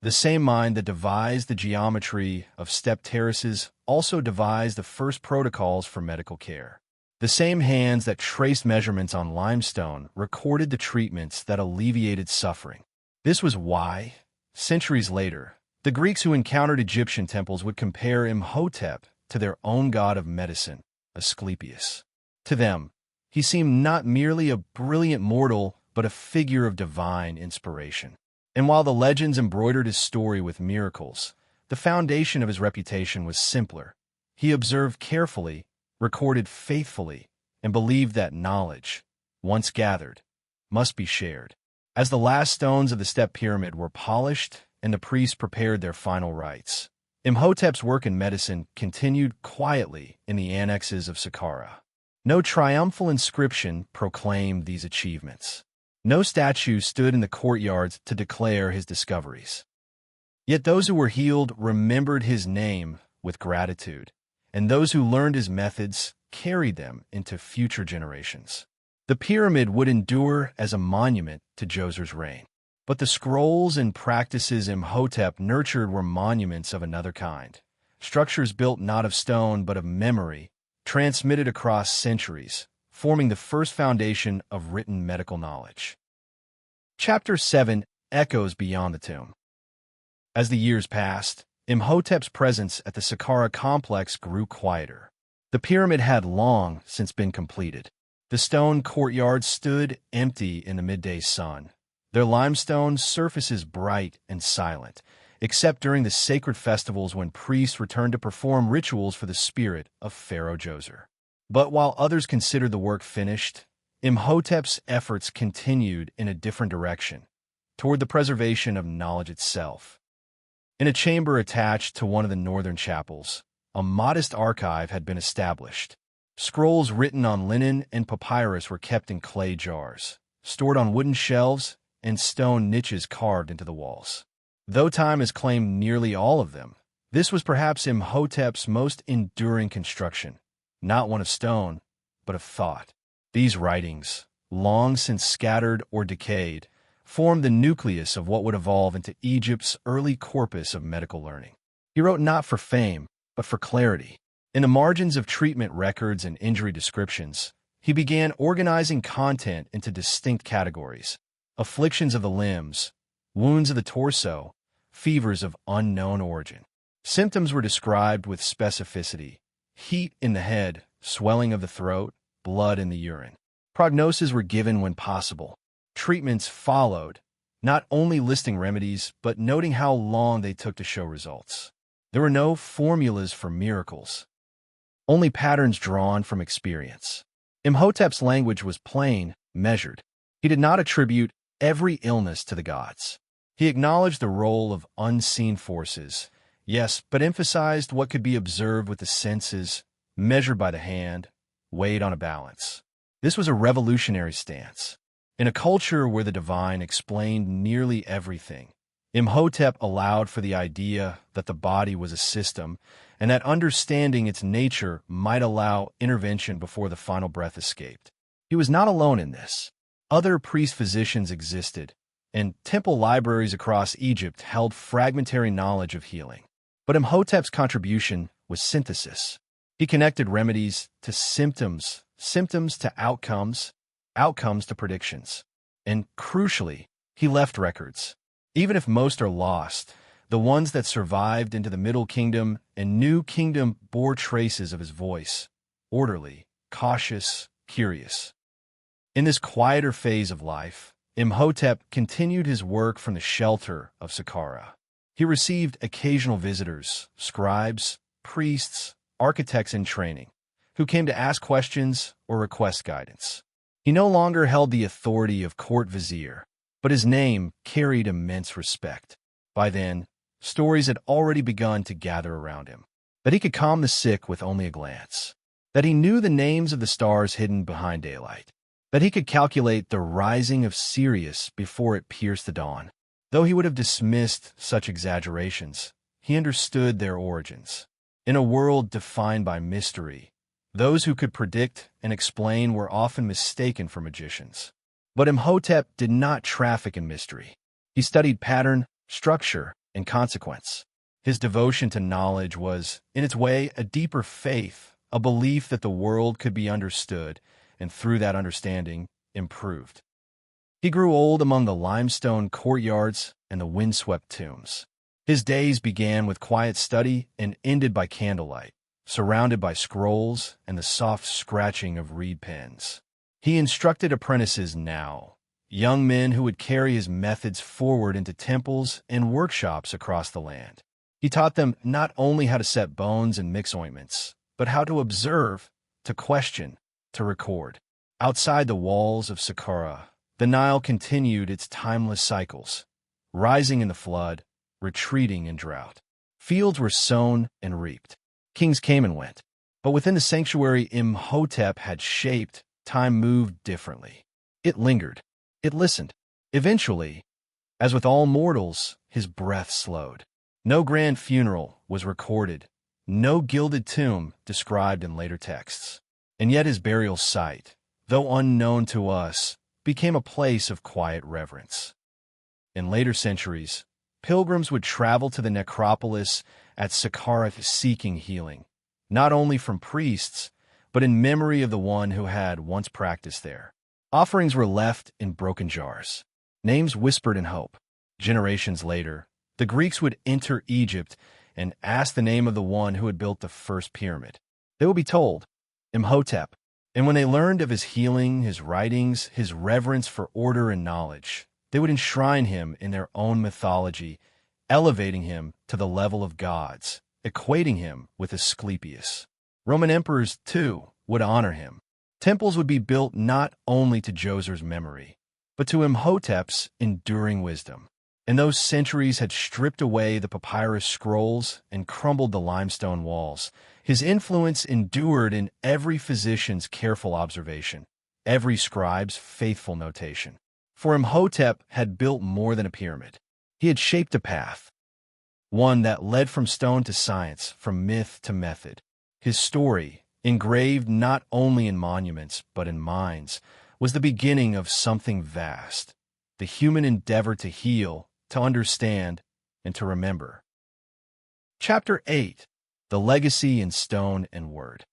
The same mind that devised the geometry of step terraces also devised the first protocols for medical care. The same hands that traced measurements on limestone recorded the treatments that alleviated suffering. This was why, centuries later, the Greeks who encountered Egyptian temples would compare Imhotep to their own god of medicine, Asclepius. To them, he seemed not merely a brilliant mortal, but a figure of divine inspiration. And while the legends embroidered his story with miracles, the foundation of his reputation was simpler. He observed carefully, recorded faithfully, and believed that knowledge, once gathered, must be shared. As the last stones of the step pyramid were polished and the priests prepared their final rites, Imhotep's work in medicine continued quietly in the annexes of Saqqara. No triumphal inscription proclaimed these achievements. No statue stood in the courtyards to declare his discoveries. Yet those who were healed remembered his name with gratitude, and those who learned his methods carried them into future generations. The pyramid would endure as a monument to Djoser's reign. But the scrolls and practices Imhotep nurtured were monuments of another kind, structures built not of stone but of memory, transmitted across centuries, forming the first foundation of written medical knowledge. Chapter 7 echoes beyond the tomb. As the years passed, Imhotep's presence at the Saqqara complex grew quieter. The pyramid had long since been completed. The stone courtyards stood empty in the midday sun, their limestone surfaces bright and silent, except during the sacred festivals when priests returned to perform rituals for the spirit of Pharaoh Djoser. But while others considered the work finished, Imhotep's efforts continued in a different direction, toward the preservation of knowledge itself. In a chamber attached to one of the northern chapels, a modest archive had been established. Scrolls written on linen and papyrus were kept in clay jars, stored on wooden shelves, and stone niches carved into the walls. Though time has claimed nearly all of them, this was perhaps Imhotep's most enduring construction, not one of stone, but of thought. These writings, long since scattered or decayed, formed the nucleus of what would evolve into Egypt's early corpus of medical learning. He wrote not for fame, but for clarity. In the margins of treatment records and injury descriptions, he began organizing content into distinct categories: afflictions of the limbs, wounds of the torso, fevers of unknown origin. Symptoms were described with specificity: heat in the head, swelling of the throat, blood in the urine. Prognoses were given when possible. Treatments followed, not only listing remedies, but noting how long they took to show results. There were no formulas for miracles, only patterns drawn from experience. Imhotep's language was plain, measured. He did not attribute every illness to the gods. He acknowledged the role of unseen forces, yes, but emphasized what could be observed with the senses, measured by the hand, weighed on a balance. This was a revolutionary stance. In a culture where the divine explained nearly everything, Imhotep allowed for the idea that the body was a system and that understanding its nature might allow intervention before the final breath escaped. He was not alone in this. Other priest-physicians existed, and temple libraries across Egypt held fragmentary knowledge of healing. But Imhotep's contribution was synthesis. He connected remedies to symptoms, symptoms to outcomes, outcomes to predictions. And crucially, he left records. Even if most are lost, the ones that survived into the Middle Kingdom and New Kingdom bore traces of his voice, orderly, cautious, curious. In this quieter phase of life, Imhotep continued his work from the shelter of Saqqara. He received occasional visitors, scribes, priests, architects in training, who came to ask questions or request guidance. He no longer held the authority of court vizier, but his name carried immense respect. By then, stories had already begun to gather around him. That he could calm the sick with only a glance. That he knew the names of the stars hidden behind daylight. That he could calculate the rising of Sirius before it pierced the dawn. Though he would have dismissed such exaggerations, he understood their origins. In a world defined by mystery, those who could predict and explain were often mistaken for magicians. But Imhotep did not traffic in mystery. He studied pattern, structure, and consequence. His devotion to knowledge was, in its way, a deeper faith, a belief that the world could be understood, and through that understanding, improved. He grew old among the limestone courtyards and the windswept tombs. His days began with quiet study and ended by candlelight, surrounded by scrolls and the soft scratching of reed pens. He instructed apprentices now, young men who would carry his methods forward into temples and workshops across the land. He taught them not only how to set bones and mix ointments, but how to observe, to question, to record. Outside the walls of Saqqara, the Nile continued its timeless cycles, rising in the flood, retreating in drought. Fields were sown and reaped. Kings came and went. But within the sanctuary Imhotep had shaped, time moved differently. It lingered. It listened. Eventually, as with all mortals, his breath slowed. No grand funeral was recorded, no gilded tomb described in later texts. And yet his burial site, though unknown to us, became a place of quiet reverence. In later centuries, pilgrims would travel to the necropolis at Saqqara seeking healing, not only from priests, but in memory of the one who had once practiced there. Offerings were left in broken jars, names whispered in hope. Generations later, the Greeks would enter Egypt and ask the name of the one who had built the first pyramid. They would be told, Imhotep. And when they learned of his healing, his writings, his reverence for order and knowledge, they would enshrine him in their own mythology, elevating him to the level of gods, equating him with Asclepius. Roman emperors, too, would honor him. Temples would be built not only to Djoser's memory, but to Imhotep's enduring wisdom. And those centuries had stripped away the papyrus scrolls and crumbled the limestone walls. His influence endured in every physician's careful observation, every scribe's faithful notation. For Imhotep had built more than a pyramid. He had shaped a path, one that led from stone to science, from myth to method. His story, engraved not only in monuments but in minds, was the beginning of something vast, the human endeavor to heal, to understand, and to remember. Chapter 8. The Legacy in Stone and Word.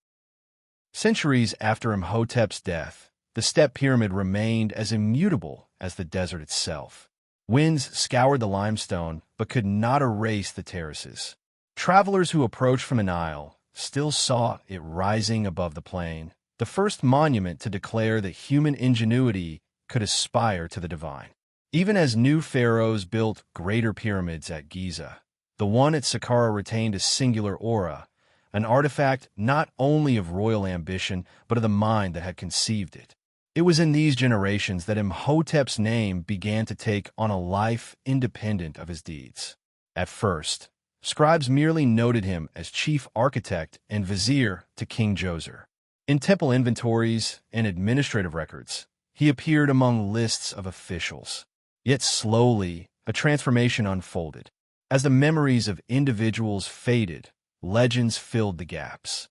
Centuries after Imhotep's death, the step pyramid remained as immutable as the desert itself. Winds scoured the limestone but could not erase the terraces. Travelers who approached from the Nile still saw it rising above the plain, the first monument to declare that human ingenuity could aspire to the divine. Even as new pharaohs built greater pyramids at Giza, the one at Saqqara retained a singular aura, an artifact not only of royal ambition but of the mind that had conceived it. It was in these generations that Imhotep's name began to take on a life independent of his deeds. At first, scribes merely noted him as chief architect and vizier to King Djoser. In temple inventories and administrative records, he appeared among lists of officials. Yet slowly, a transformation unfolded. As the memories of individuals faded, legends filled the gaps.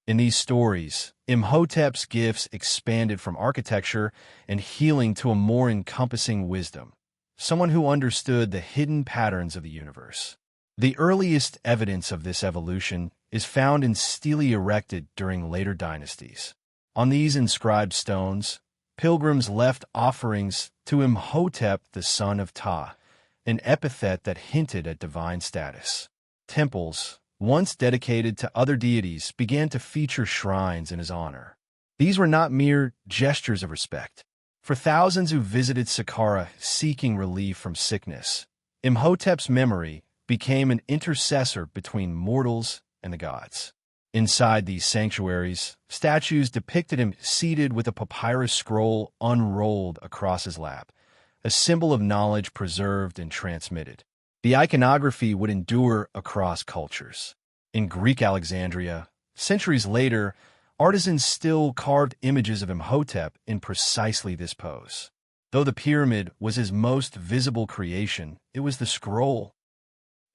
In these stories, Imhotep's gifts expanded from architecture and healing to a more encompassing wisdom, someone who understood the hidden patterns of the universe. The earliest evidence of this evolution is found in stelae erected during later dynasties. On these inscribed stones, pilgrims left offerings to Imhotep, the son of Ptah, an epithet that hinted at divine status. Temples, once dedicated to other deities, began to feature shrines in his honor. These were not mere gestures of respect. For thousands who visited Saqqara seeking relief from sickness, Imhotep's memory became an intercessor between mortals and the gods. Inside these sanctuaries, statues depicted him seated with a papyrus scroll unrolled across his lap, a symbol of knowledge preserved and transmitted. The iconography would endure across cultures. In Greek Alexandria, centuries later, artisans still carved images of Imhotep in precisely this pose. Though the pyramid was his most visible creation, it was the scroll,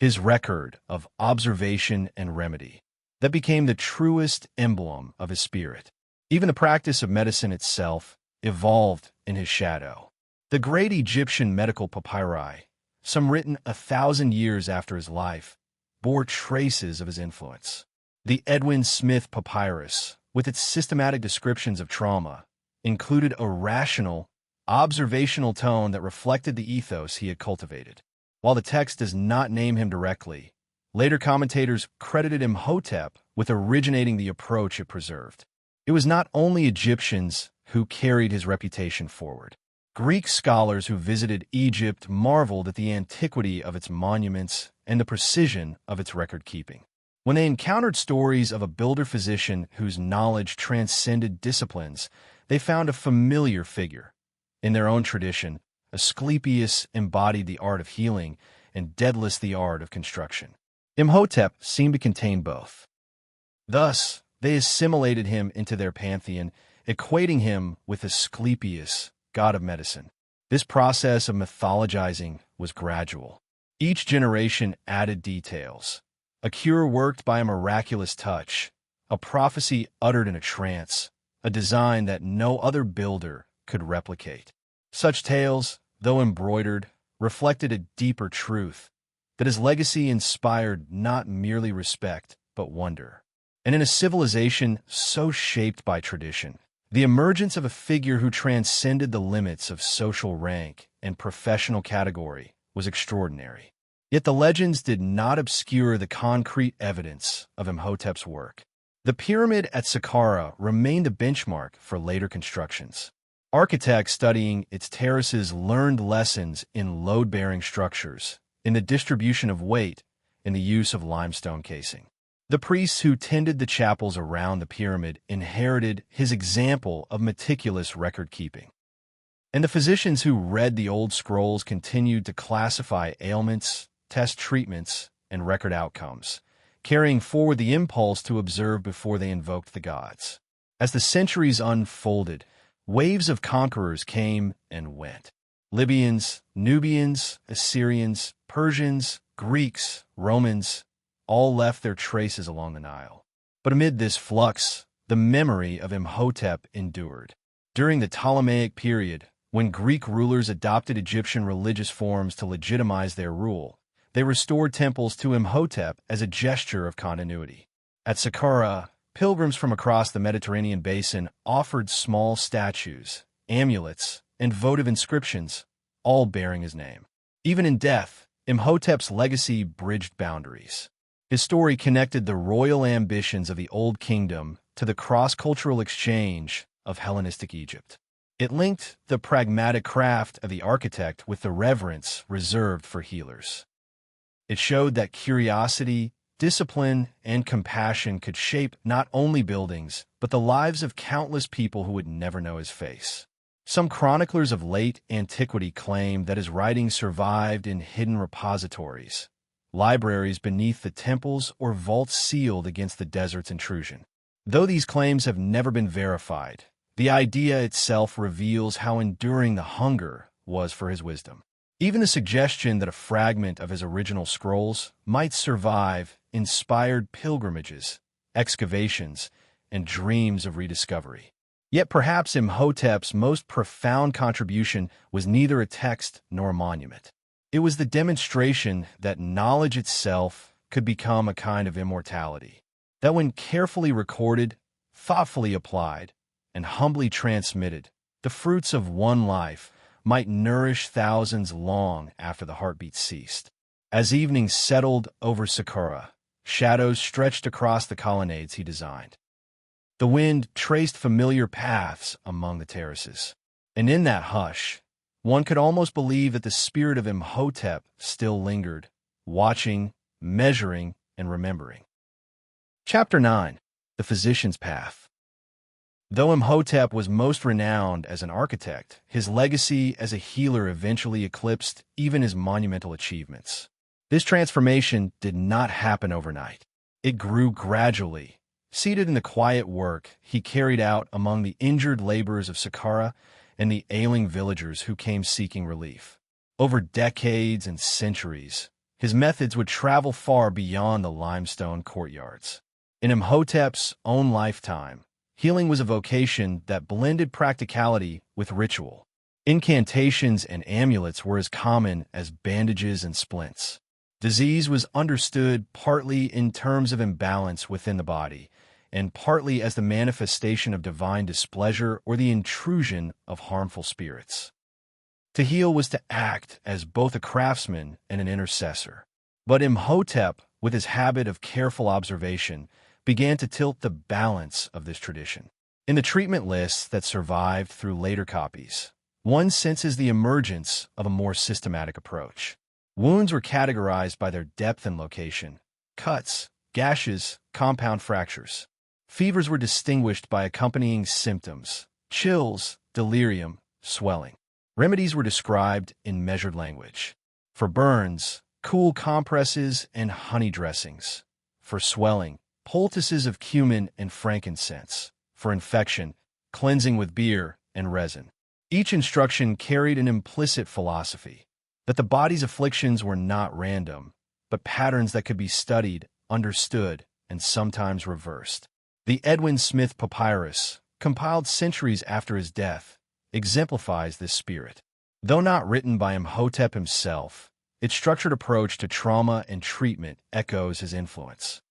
his record of observation and remedy, that became the truest emblem of his spirit. Even the practice of medicine itself evolved in his shadow. The great Egyptian medical papyri, some written 1,000 years after his life, bore traces of his influence. The Edwin Smith Papyrus, with its systematic descriptions of trauma, included a rational, observational tone that reflected the ethos he had cultivated. While the text does not name him directly, later commentators credited Imhotep with originating the approach it preserved. It was not only Egyptians who carried his reputation forward. Greek scholars who visited Egypt marveled at the antiquity of its monuments and the precision of its record-keeping. When they encountered stories of a builder-physician whose knowledge transcended disciplines, they found a familiar figure. In their own tradition, Asclepius embodied the art of healing and Daedalus the art of construction. Imhotep seemed to contain both. Thus, they assimilated him into their pantheon, equating him with Asclepius, god of medicine. This process of mythologizing was gradual. Each generation added details. A cure worked by a miraculous touch, a prophecy uttered in a trance, a design that no other builder could replicate. Such tales, though embroidered, reflected a deeper truth, that his legacy inspired not merely respect, but wonder. And in a civilization so shaped by tradition, the emergence of a figure who transcended the limits of social rank and professional category was extraordinary. Yet the legends did not obscure the concrete evidence of Imhotep's work. The pyramid at Saqqara remained a benchmark for later constructions. Architects studying its terraces learned lessons in load-bearing structures, in the distribution of weight, in the use of limestone casing. The priests who tended the chapels around the pyramid inherited his example of meticulous record-keeping. And the physicians who read the old scrolls continued to classify ailments, test treatments, and record outcomes, carrying forward the impulse to observe before they invoked the gods. As the centuries unfolded, waves of conquerors came and went. Libyans, Nubians, Assyrians, Persians, Greeks, Romans, all left their traces along the Nile. But amid this flux, the memory of Imhotep endured. During the Ptolemaic period, when Greek rulers adopted Egyptian religious forms to legitimize their rule, they restored temples to Imhotep as a gesture of continuity. At Saqqara, pilgrims from across the Mediterranean basin offered small statues, amulets, and votive inscriptions, all bearing his name. Even in death, Imhotep's legacy bridged boundaries. His story connected the royal ambitions of the Old Kingdom to the cross-cultural exchange of Hellenistic Egypt. It linked the pragmatic craft of the architect with the reverence reserved for healers. It showed that curiosity, discipline, and compassion could shape not only buildings, but the lives of countless people who would never know his face. Some chroniclers of late antiquity claim that his writings survived in hidden repositories, libraries beneath the temples or vaults sealed against the desert's intrusion. Though these claims have never been verified, the idea itself reveals how enduring the hunger was for his wisdom. Even the suggestion that a fragment of his original scrolls might survive inspired pilgrimages, excavations, and dreams of rediscovery. Yet perhaps Imhotep's most profound contribution was neither a text nor a monument. It was the demonstration that knowledge itself could become a kind of immortality, that when carefully recorded, thoughtfully applied, and humbly transmitted, the fruits of one life might nourish thousands long after the heartbeat ceased. As evening settled over Saqqara, shadows stretched across the colonnades he designed. The wind traced familiar paths among the terraces, and in that hush, one could almost believe that the spirit of Imhotep still lingered, watching, measuring, and remembering. Chapter 9. The Physician's Path. Though Imhotep was most renowned as an architect, his legacy as a healer eventually eclipsed even his monumental achievements. This transformation did not happen overnight. It grew gradually, seated in the quiet work he carried out among the injured laborers of Saqqara and the ailing villagers who came seeking relief. Over decades and centuries, his methods would travel far beyond the limestone courtyards. In Imhotep's own lifetime, healing was a vocation that blended practicality with ritual. Incantations and amulets were as common as bandages and splints. Disease was understood partly in terms of imbalance within the body, and partly as the manifestation of divine displeasure or the intrusion of harmful spirits. To heal was to act as both a craftsman and an intercessor. But Imhotep, with his habit of careful observation, began to tilt the balance of this tradition. In the treatment lists that survived through later copies, one senses the emergence of a more systematic approach. Wounds were categorized by their depth and location: cuts, gashes, compound fractures. Fevers were distinguished by accompanying symptoms: chills, delirium, swelling. Remedies were described in measured language. For burns, cool compresses and honey dressings. For swelling, poultices of cumin and frankincense. For infection, cleansing with beer and resin. Each instruction carried an implicit philosophy that the body's afflictions were not random, but patterns that could be studied, understood, and sometimes reversed. The Edwin Smith Papyrus, compiled centuries after his death, exemplifies this spirit. Though not written by Imhotep himself, its structured approach to trauma and treatment echoes his influence.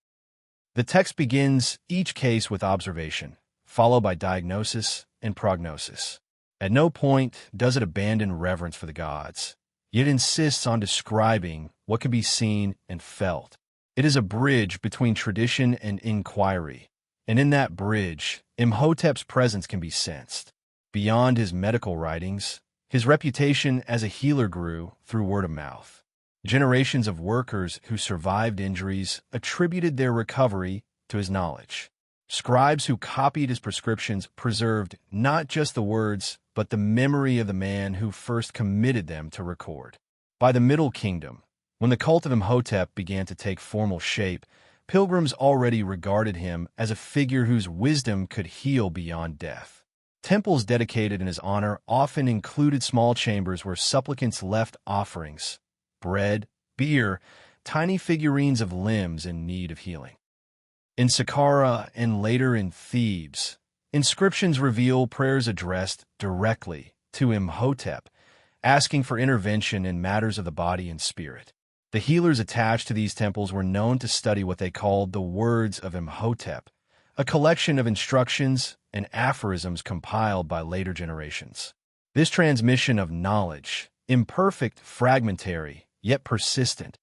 The text begins each case with observation, followed by diagnosis and prognosis. At no point does it abandon reverence for the gods, yet insists on describing what can be seen and felt. It is a bridge between tradition and inquiry, and in that bridge, Imhotep's presence can be sensed. Beyond his medical writings, his reputation as a healer grew through word of mouth. Generations of workers who survived injuries attributed their recovery to his knowledge. Scribes who copied his prescriptions preserved not just the words, but the memory of the man who first committed them to record. By the Middle Kingdom, when the cult of Imhotep began to take formal shape, pilgrims already regarded him as a figure whose wisdom could heal beyond death. Temples dedicated in his honor often included small chambers where supplicants left offerings: bread, beer, tiny figurines of limbs in need of healing. In Saqqara and later in Thebes, inscriptions reveal prayers addressed directly to Imhotep, asking for intervention in matters of the body and spirit. The healers attached to these temples were known to study what they called the Words of Imhotep, a collection of instructions and aphorisms compiled by later generations. This transmission of knowledge, imperfect, fragmentary, yet persistent,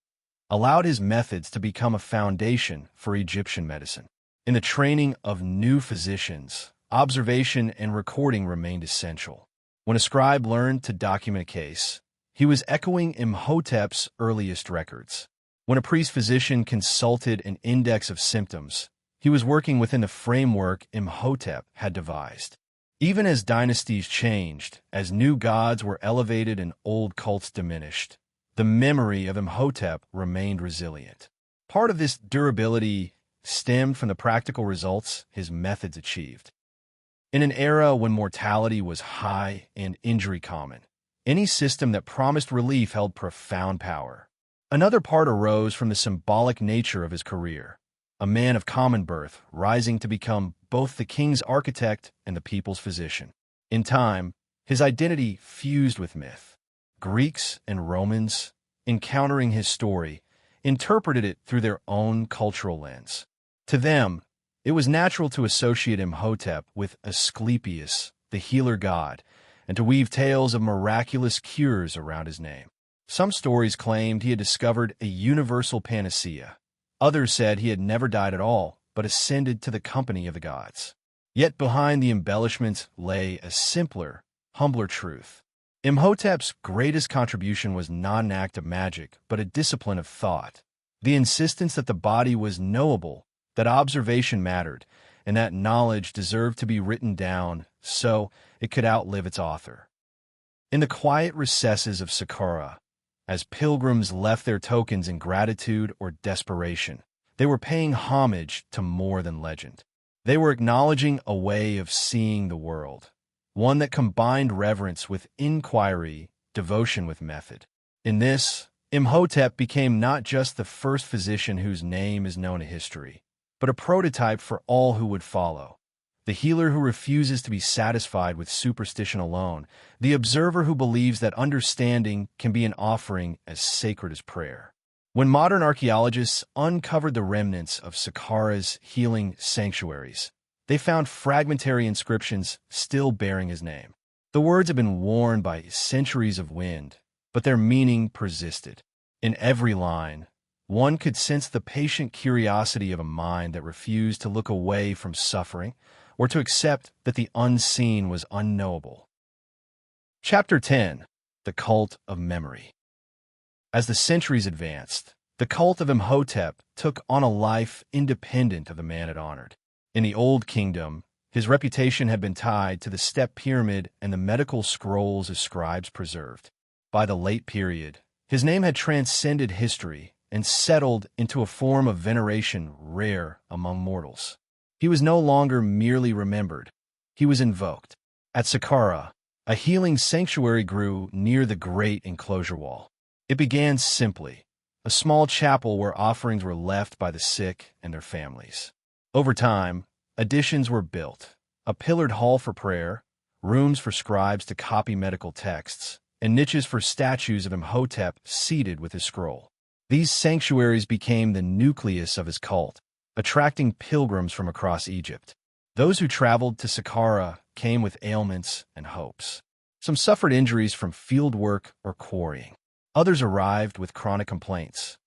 allowed his methods to become a foundation for Egyptian medicine. In the training of new physicians, observation and recording remained essential. When a scribe learned to document a case, he was echoing Imhotep's earliest records. When a priest-physician consulted an index of symptoms, he was working within the framework Imhotep had devised. Even as dynasties changed, as new gods were elevated and old cults diminished, the memory of Imhotep remained resilient. Part of this durability stemmed from the practical results his methods achieved. In an era when mortality was high and injury common, any system that promised relief held profound power. Another part arose from the symbolic nature of his career. A man of common birth, rising to become both the king's architect and the people's physician. In time, his identity fused with myth. Greeks and Romans, encountering his story, interpreted it through their own cultural lens. To them, it was natural to associate Imhotep with Asclepius, the healer god, and to weave tales of miraculous cures around his name. Some stories claimed he had discovered a universal panacea. Others said he had never died at all, but ascended to the company of the gods. Yet behind the embellishments lay a simpler, humbler truth. Imhotep's greatest contribution was not an act of magic, but a discipline of thought. The insistence that the body was knowable, that observation mattered, and that knowledge deserved to be written down so it could outlive its author. In the quiet recesses of Saqqara, as pilgrims left their tokens in gratitude or desperation, they were paying homage to more than legend. They were acknowledging a way of seeing the world, one that combined reverence with inquiry, devotion with method. In this, Imhotep became not just the first physician whose name is known in history, but a prototype for all who would follow. The healer who refuses to be satisfied with superstition alone, the observer who believes that understanding can be an offering as sacred as prayer. When modern archaeologists uncovered the remnants of Saqqara's healing sanctuaries, they found fragmentary inscriptions still bearing his name. The words had been worn by centuries of wind, but their meaning persisted. In every line, one could sense the patient curiosity of a mind that refused to look away from suffering or to accept that the unseen was unknowable. Chapter 10. The Cult of Memory. As the centuries advanced, the cult of Imhotep took on a life independent of the man it honored. In the Old Kingdom, his reputation had been tied to the step pyramid and the medical scrolls his scribes preserved. By the late period, his name had transcended history and settled into a form of veneration rare among mortals. He was no longer merely remembered, he was invoked. At Saqqara, a healing sanctuary grew near the great enclosure wall. It began simply, a small chapel where offerings were left by the sick and their families. Over time, additions were built, a pillared hall for prayer, rooms for scribes to copy medical texts, and niches for statues of Imhotep seated with his scroll. These sanctuaries became the nucleus of his cult, attracting pilgrims from across Egypt. Those who traveled to Saqqara came with ailments and hopes. Some suffered injuries from field work or quarrying. Others arrived with chronic complaints.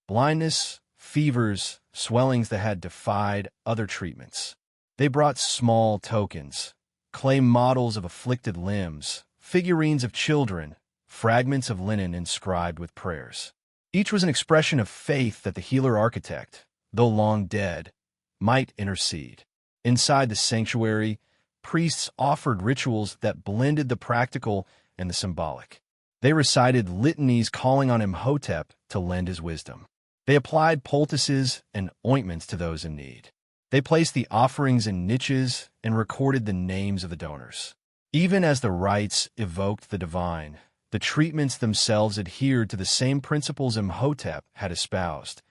Blindness, fevers, swellings that had defied other treatments. They brought small tokens, clay models of afflicted limbs, figurines of children, fragments of linen inscribed with prayers. Each was an expression of faith that the healer architect, though long dead, might intercede. Inside the sanctuary, priests offered rituals that blended the practical and the symbolic. They recited litanies calling on Imhotep to lend his wisdom. They applied poultices and ointments to those in need. They placed the offerings in niches and recorded the names of the donors. Even as the rites evoked the divine, the treatments themselves adhered to the same principles Imhotep had espoused: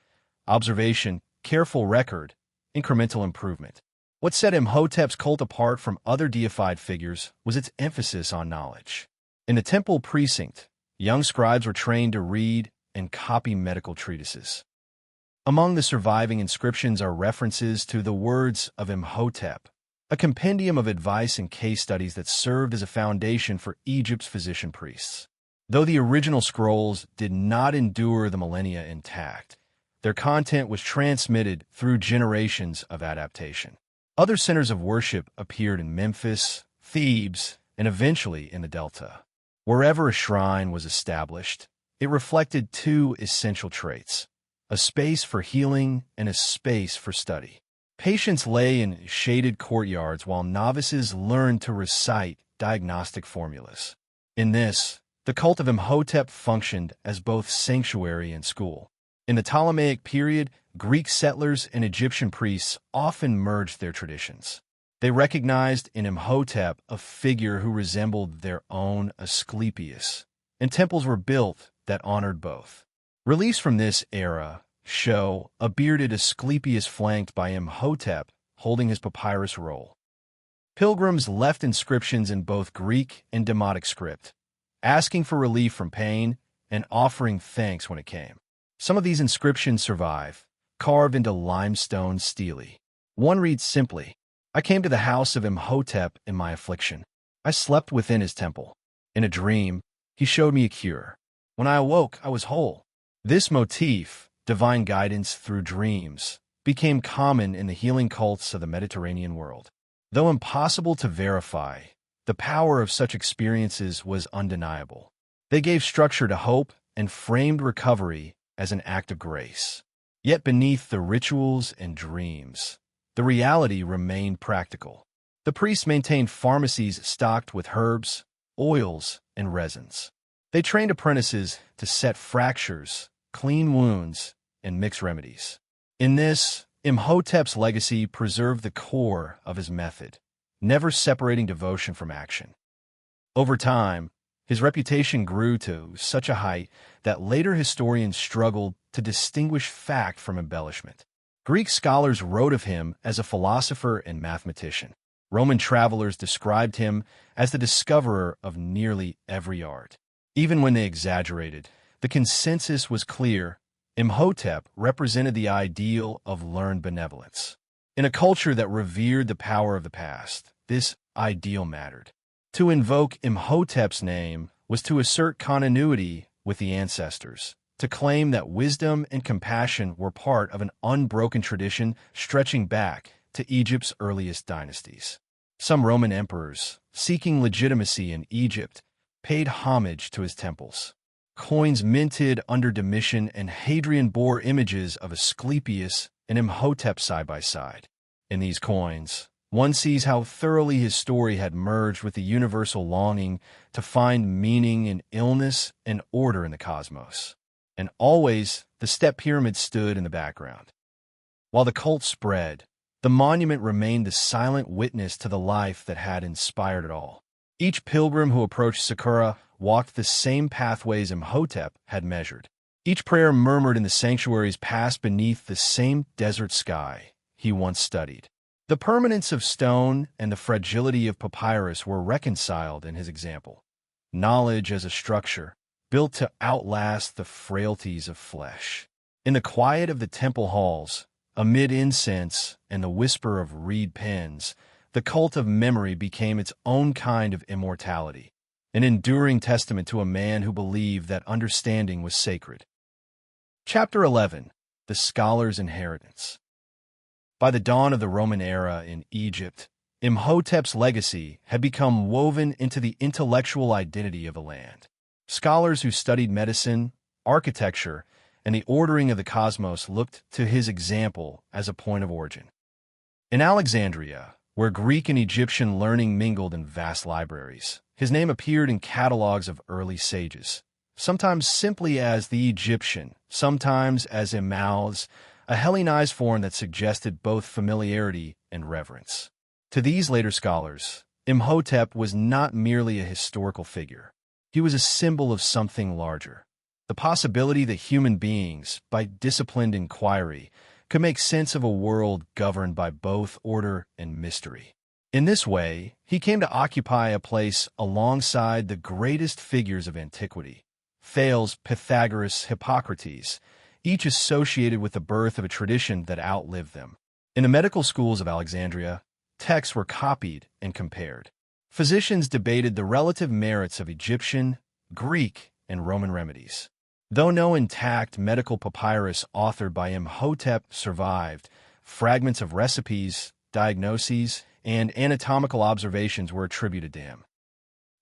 observation, careful record, incremental improvement. What set Imhotep's cult apart from other deified figures was its emphasis on knowledge. In the temple precinct, young scribes were trained to read and copy medical treatises. Among the surviving inscriptions are references to the words of Imhotep, a compendium of advice and case studies that served as a foundation for Egypt's physician-priests. Though the original scrolls did not endure the millennia intact, their content was transmitted through generations of adaptation. Other centers of worship appeared in Memphis, Thebes, and eventually in the Delta. Wherever a shrine was established, it reflected two essential traits: a space for healing and a space for study. Patients lay in shaded courtyards while novices learned to recite diagnostic formulas. In this, the cult of Imhotep functioned as both sanctuary and school. In the Ptolemaic period, Greek settlers and Egyptian priests often merged their traditions. They recognized in Imhotep a figure who resembled their own Asclepius, and temples were built that honored both. Reliefs from this era show a bearded Asclepius flanked by Imhotep holding his papyrus roll. Pilgrims left inscriptions in both Greek and Demotic script, asking for relief from pain and offering thanks when it came. Some of these inscriptions survive, carved into limestone stele. One reads simply, "I came to the house of Imhotep in my affliction. I slept within his temple. In a dream, he showed me a cure. When I awoke, I was whole." This motif, divine guidance through dreams, became common in the healing cults of the Mediterranean world. Though impossible to verify, the power of such experiences was undeniable. They gave structure to hope and framed recovery as an act of grace. Yet beneath the rituals and dreams, the reality remained practical. The priests maintained pharmacies stocked with herbs, oils, and resins. They trained apprentices to set fractures, clean wounds, and mix remedies. In this, Imhotep's legacy preserved the core of his method, never separating devotion from action. Over time, his reputation grew to such a height that later historians struggled to distinguish fact from embellishment. Greek scholars wrote of him as a philosopher and mathematician. Roman travelers described him as the discoverer of nearly every art. Even when they exaggerated, the consensus was clear: Imhotep represented the ideal of learned benevolence. In a culture that revered the power of the past, this ideal mattered. To invoke Imhotep's name was to assert continuity with the ancestors, to claim that wisdom and compassion were part of an unbroken tradition stretching back to Egypt's earliest dynasties. Some Roman emperors, seeking legitimacy in Egypt, paid homage to his temples. Coins minted under Domitian and Hadrian bore images of Asclepius and Imhotep side by side. In these coins, one sees how thoroughly his story had merged with the universal longing to find meaning in illness and order in the cosmos. And always, the step pyramid stood in the background. While the cult spread, the monument remained the silent witness to the life that had inspired it all. Each pilgrim who approached Saqqara walked the same pathways Imhotep had measured. Each prayer murmured in the sanctuaries passed beneath the same desert sky he once studied. The permanence of stone and the fragility of papyrus were reconciled in his example. Knowledge as a structure, built to outlast the frailties of flesh. In the quiet of the temple halls, amid incense and the whisper of reed pens, the cult of memory became its own kind of immortality, an enduring testament to a man who believed that understanding was sacred. Chapter 11. The Scholar's Inheritance. By the dawn of the Roman era in Egypt, Imhotep's legacy had become woven into the intellectual identity of the land. Scholars who studied medicine, architecture, and the ordering of the cosmos looked to his example as a point of origin. In Alexandria, where Greek and Egyptian learning mingled in vast libraries, his name appeared in catalogs of early sages, sometimes simply as the Egyptian, sometimes as Imhotep, a Hellenized form that suggested both familiarity and reverence. To these later scholars, Imhotep was not merely a historical figure. He was a symbol of something larger, the possibility that human beings, by disciplined inquiry, could make sense of a world governed by both order and mystery. In this way, he came to occupy a place alongside the greatest figures of antiquity, Thales, Pythagoras, Hippocrates, each associated with the birth of a tradition that outlived them. In the medical schools of Alexandria, texts were copied and compared. Physicians debated the relative merits of Egyptian, Greek, and Roman remedies. Though no intact medical papyrus authored by Imhotep survived, fragments of recipes, diagnoses, and anatomical observations were attributed to him.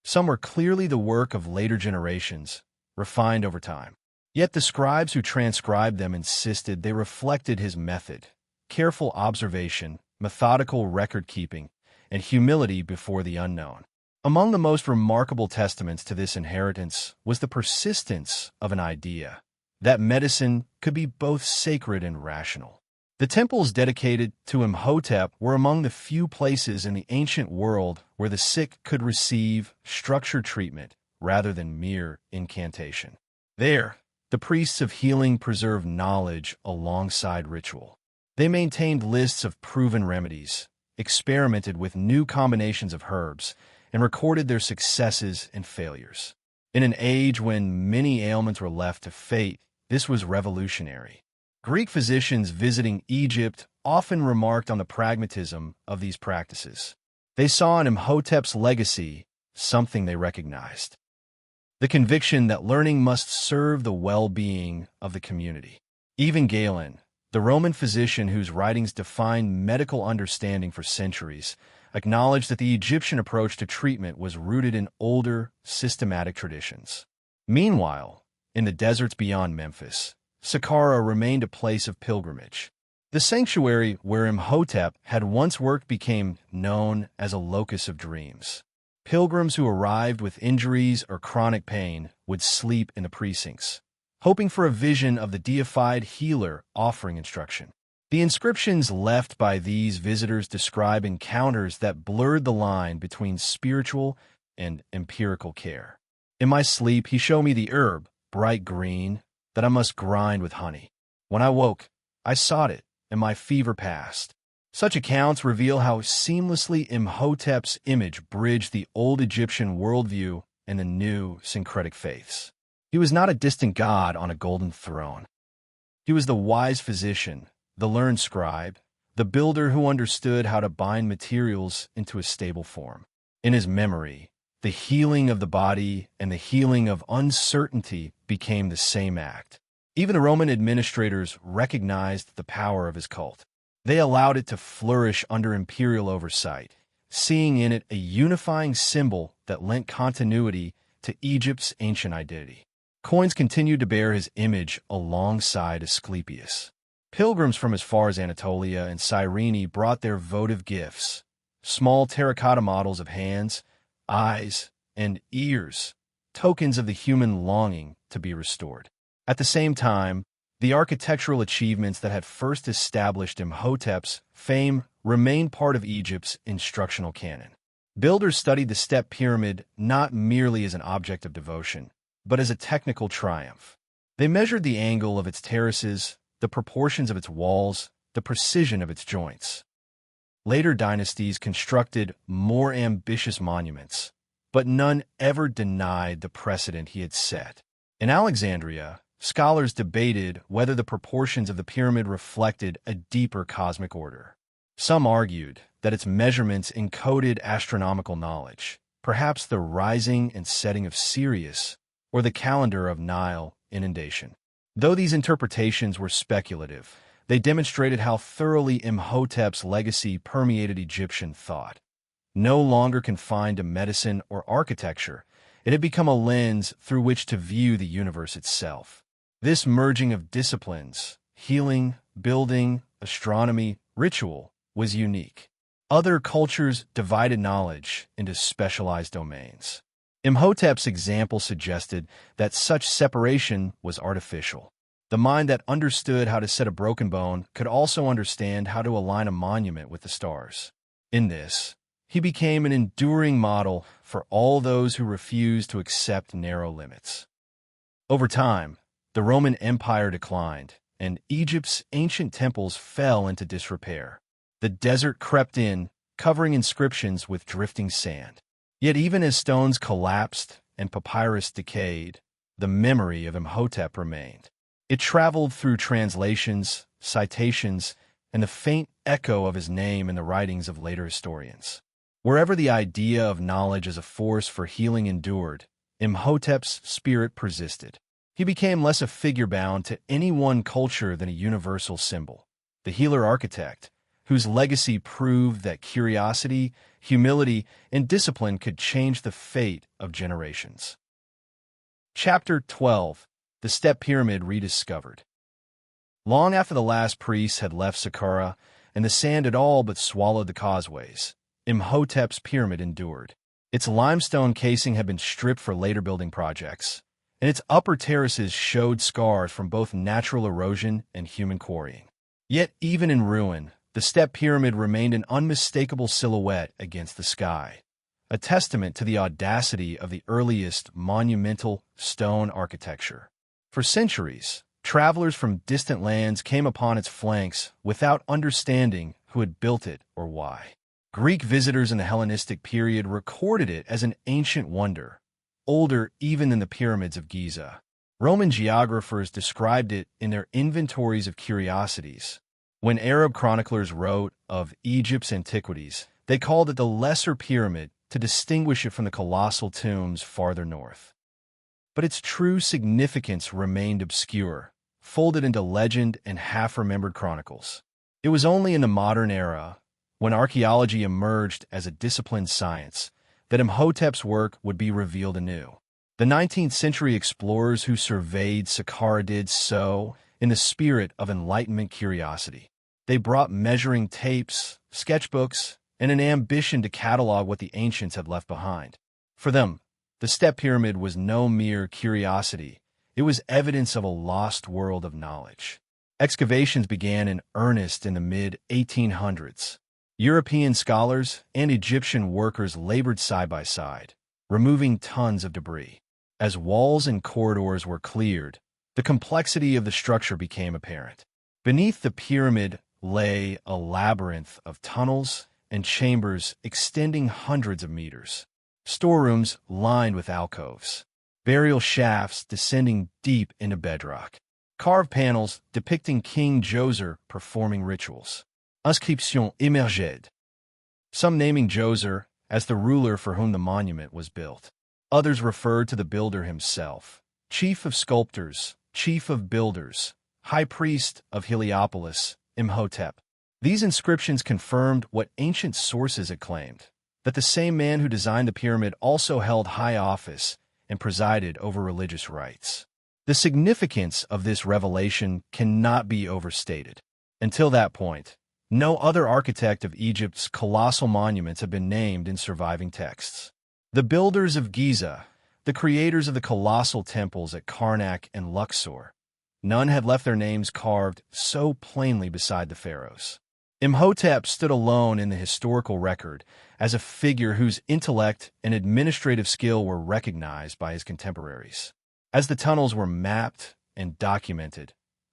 Some were clearly the work of later generations, refined over time. Yet the scribes who transcribed them insisted they reflected his method, careful observation, methodical record-keeping, and humility before the unknown. Among the most remarkable testaments to this inheritance was the persistence of an idea, that medicine could be both sacred and rational. The temples dedicated to Imhotep were among the few places in the ancient world where the sick could receive structured treatment rather than mere incantation. There, the priests of healing preserved knowledge alongside ritual. They maintained lists of proven remedies, experimented with new combinations of herbs, and recorded their successes and failures. In an age when many ailments were left to fate, this was revolutionary. Greek physicians visiting Egypt often remarked on the pragmatism of these practices. They saw in Imhotep's legacy something they recognized: the conviction that learning must serve the well-being of the community. Even Galen, the Roman physician whose writings defined medical understanding for centuries, acknowledged that the Egyptian approach to treatment was rooted in older, systematic traditions. Meanwhile, in the deserts beyond Memphis, Saqqara remained a place of pilgrimage. The sanctuary where Imhotep had once worked became known as a locus of dreams. Pilgrims who arrived with injuries or chronic pain would sleep in the precincts, hoping for a vision of the deified healer offering instruction. The inscriptions left by these visitors describe encounters that blurred the line between spiritual and empirical care. In my sleep, he showed me the herb, bright green, that I must grind with honey. When I woke, I sought it, and my fever passed. Such accounts reveal how seamlessly Imhotep's image bridged the old Egyptian worldview and the new syncretic faiths. He was not a distant god on a golden throne. He was the wise physician, the learned scribe, the builder who understood how to bind materials into a stable form. In his memory, the healing of the body and the healing of uncertainty became the same act. Even the Roman administrators recognized the power of his cult. They allowed it to flourish under imperial oversight, seeing in it a unifying symbol that lent continuity to Egypt's ancient identity. Coins continued to bear his image alongside Asclepius. Pilgrims from as far as Anatolia and Cyrene brought their votive gifts, small terracotta models of hands, eyes, and ears, tokens of the human longing to be restored. At the same time, the architectural achievements that had first established Imhotep's fame remained part of Egypt's instructional canon. Builders studied the step pyramid not merely as an object of devotion, but as a technical triumph. They measured the angle of its terraces, the proportions of its walls, the precision of its joints. Later dynasties constructed more ambitious monuments, but none ever denied the precedent he had set. In Alexandria, scholars debated whether the proportions of the pyramid reflected a deeper cosmic order. Some argued that its measurements encoded astronomical knowledge, perhaps the rising and setting of Sirius or the calendar of Nile inundation. Though these interpretations were speculative, they demonstrated how thoroughly Imhotep's legacy permeated Egyptian thought. No longer confined to medicine or architecture, it had become a lens through which to view the universe itself. This merging of disciplines, healing, building, astronomy, ritual, was unique. Other cultures divided knowledge into specialized domains. Imhotep's example suggested that such separation was artificial. The mind that understood how to set a broken bone could also understand how to align a monument with the stars. In this, he became an enduring model for all those who refused to accept narrow limits. Over time, the Roman Empire declined, and Egypt's ancient temples fell into disrepair. The desert crept in, covering inscriptions with drifting sand. Yet even as stones collapsed and papyrus decayed, the memory of Imhotep remained. It traveled through translations, citations, and the faint echo of his name in the writings of later historians. Wherever the idea of knowledge as a force for healing endured, Imhotep's spirit persisted. He became less a figure bound to any one culture than a universal symbol, the healer architect, whose legacy proved that curiosity, humility, and discipline could change the fate of generations. Chapter 12. The Step Pyramid Rediscovered. Long after the last priests had left Saqqara and the sand had all but swallowed the causeways, Imhotep's pyramid endured. Its limestone casing had been stripped for later building projects, and its upper terraces showed scars from both natural erosion and human quarrying. Yet even in ruin, the step pyramid remained an unmistakable silhouette against the sky, a testament to the audacity of the earliest monumental stone architecture. For centuries, travelers from distant lands came upon its flanks without understanding who had built it or why. Greek visitors in the Hellenistic period recorded it as an ancient wonder, older even than the pyramids of Giza. Roman geographers described it in their inventories of curiosities. When Arab chroniclers wrote of Egypt's antiquities, they called it the Lesser Pyramid to distinguish it from the colossal tombs farther north. But its true significance remained obscure, folded into legend and half-remembered chronicles. It was only in the modern era, when archaeology emerged as a disciplined science, that Imhotep's work would be revealed anew. The 19th century explorers who surveyed Saqqara did so in the spirit of Enlightenment curiosity. They brought measuring tapes, sketchbooks, and an ambition to catalog what the ancients had left behind. For them, the step pyramid was no mere curiosity. It was evidence of a lost world of knowledge. Excavations began in earnest in the mid-1800s. European scholars and Egyptian workers labored side by side, removing tons of debris. As walls and corridors were cleared, the complexity of the structure became apparent. Beneath the pyramid lay a labyrinth of tunnels and chambers extending hundreds of meters. Storerooms lined with alcoves, burial shafts descending deep into bedrock. carved panels depicting King Djoser performing rituals. Inscription immergée. Some naming Djoser as the ruler for whom the monument was built. Others referred to the builder himself. Chief of sculptors, chief of builders, high priest of Heliopolis, Imhotep. These inscriptions confirmed what ancient sources had claimed, that the same man who designed the pyramid also held high office and presided over religious rites. The significance of this revelation cannot be overstated. Until that point, no other architect of Egypt's colossal monuments have been named in surviving texts. The builders of Giza, the creators of the colossal temples at Karnak and Luxor, none had left their names carved so plainly beside the pharaohs. Imhotep stood alone in the historical record as a figure whose intellect and administrative skill were recognized by his contemporaries. As the tunnels were mapped and documented,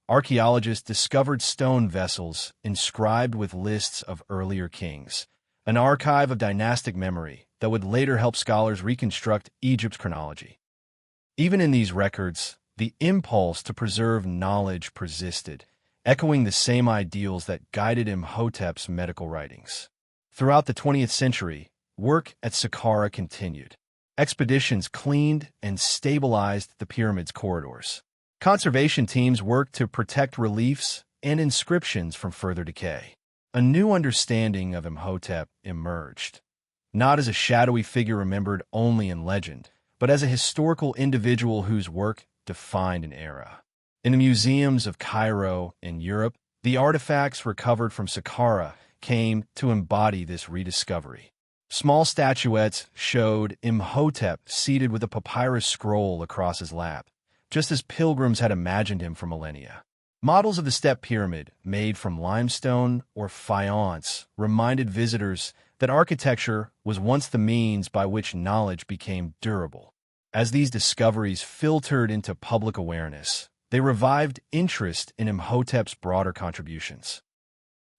archaeologists discovered stone vessels inscribed with lists of earlier kings, an archive of dynastic memory that would later help scholars reconstruct Egypt's chronology. Even in these records, the impulse to preserve knowledge persisted, echoing the same ideals that guided Imhotep's medical writings. Throughout the 20th century, work at Saqqara continued. Expeditions cleaned and stabilized the pyramid's corridors. Conservation teams worked to protect reliefs and inscriptions from further decay. A new understanding of Imhotep emerged, not as a shadowy figure remembered only in legend, but as a historical individual whose work defined an era. In the museums of Cairo and Europe, the artifacts recovered from Saqqara came to embody this rediscovery. Small statuettes showed Imhotep seated with a papyrus scroll across his lap, just as pilgrims had imagined him for millennia. Models of the step pyramid, made from limestone or faience, reminded visitors that architecture was once the means by which knowledge became durable. As these discoveries filtered into public awareness, they revived interest in Imhotep's broader contributions.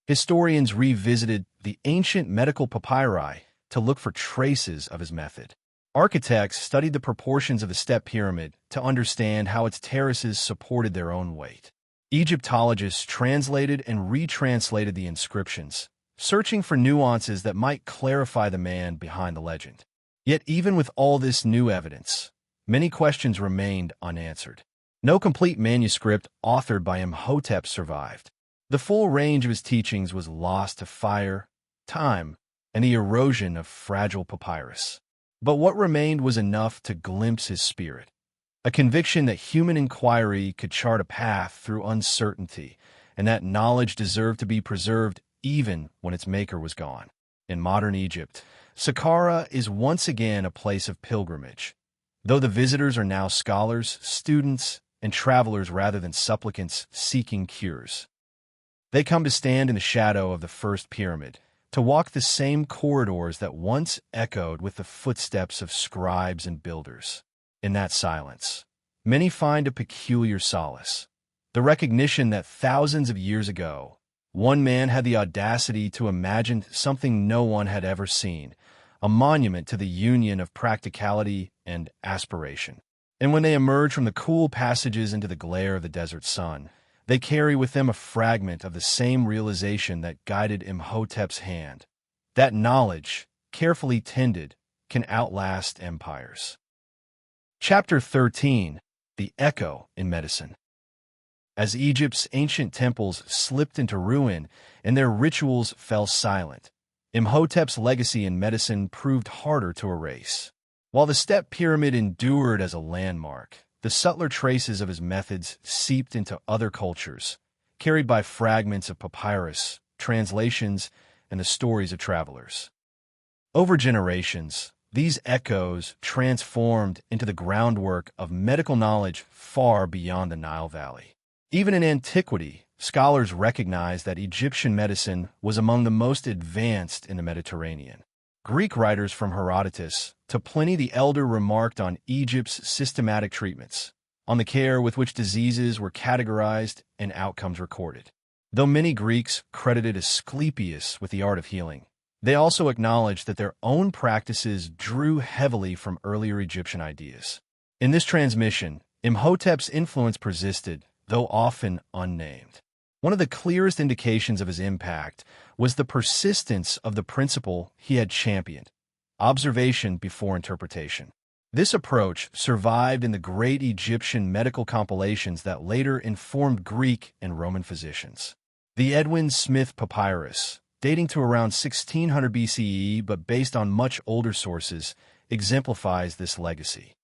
Historians revisited the ancient medical papyri to look for traces of his method. Architects studied the proportions of the step pyramid to understand how its terraces supported their own weight. Egyptologists translated and retranslated the inscriptions, searching for nuances that might clarify the man behind the legend. Yet even with all this new evidence, many questions remained unanswered. No complete manuscript authored by Imhotep survived. The full range of his teachings was lost to fire, time, and the erosion of fragile papyrus. But what remained was enough to glimpse his spirit, a conviction that human inquiry could chart a path through uncertainty, and that knowledge deserved to be preserved even when its maker was gone. In modern Egypt, Saqqara is once again a place of pilgrimage, though the visitors are now scholars, students, and travelers rather than supplicants seeking cures. They come to stand in the shadow of the first pyramid, to walk the same corridors that once echoed with the footsteps of scribes and builders. In that silence, many find a peculiar solace, the recognition that thousands of years ago, one man had the audacity to imagine something no one had ever seen, a monument to the union of practicality and aspiration. And when they emerge from the cool passages into the glare of the desert sun, they carry with them a fragment of the same realization that guided Imhotep's hand. That knowledge, carefully tended, can outlast empires. Chapter 13. The Echo in Medicine. As Egypt's ancient temples slipped into ruin and their rituals fell silent, Imhotep's legacy in medicine proved harder to erase. While the step pyramid endured as a landmark, the subtler traces of his methods seeped into other cultures, carried by fragments of papyrus, translations, and the stories of travelers. Over generations, these echoes transformed into the groundwork of medical knowledge far beyond the Nile Valley. Even in antiquity, scholars recognized that Egyptian medicine was among the most advanced in the Mediterranean. Greek writers from Herodotus to Pliny the Elder remarked on Egypt's systematic treatments, on the care with which diseases were categorized and outcomes recorded. Though many Greeks credited Asclepius with the art of healing, they also acknowledged that their own practices drew heavily from earlier Egyptian ideas. In this transmission, Imhotep's influence persisted, though often unnamed. One of the clearest indications of his impact was the persistence of the principle he had championed: observation before interpretation. This approach survived in the great Egyptian medical compilations that later informed Greek and Roman physicians. The Edwin Smith Papyrus, dating to around 1600 BCE but based on much older sources, exemplifies this legacy.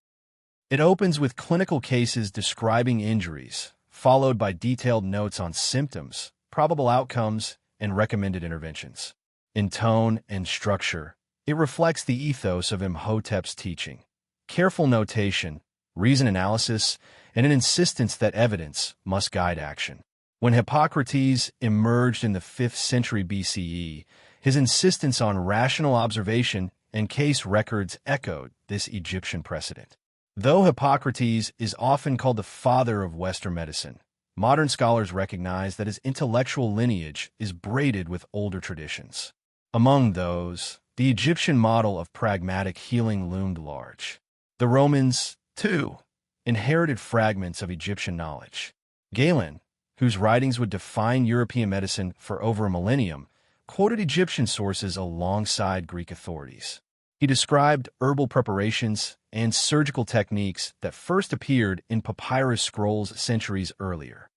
It opens with clinical cases describing injuries, followed by detailed notes on symptoms, probable outcomes, and recommended interventions. In tone and structure, it reflects the ethos of Imhotep's teaching: careful notation, reason analysis, and an insistence that evidence must guide action. When Hippocrates emerged in the 5th century BCE, his insistence on rational observation and case records echoed this Egyptian precedent. Though Hippocrates is often called the father of Western medicine, modern scholars recognize that his intellectual lineage is braided with older traditions. Among those, the Egyptian model of pragmatic healing loomed large. The Romans, too, inherited fragments of Egyptian knowledge. Galen, whose writings would define European medicine for over a millennium, quoted Egyptian sources alongside Greek authorities. He described herbal preparations and surgical techniques that first appeared in papyrus scrolls centuries earlier.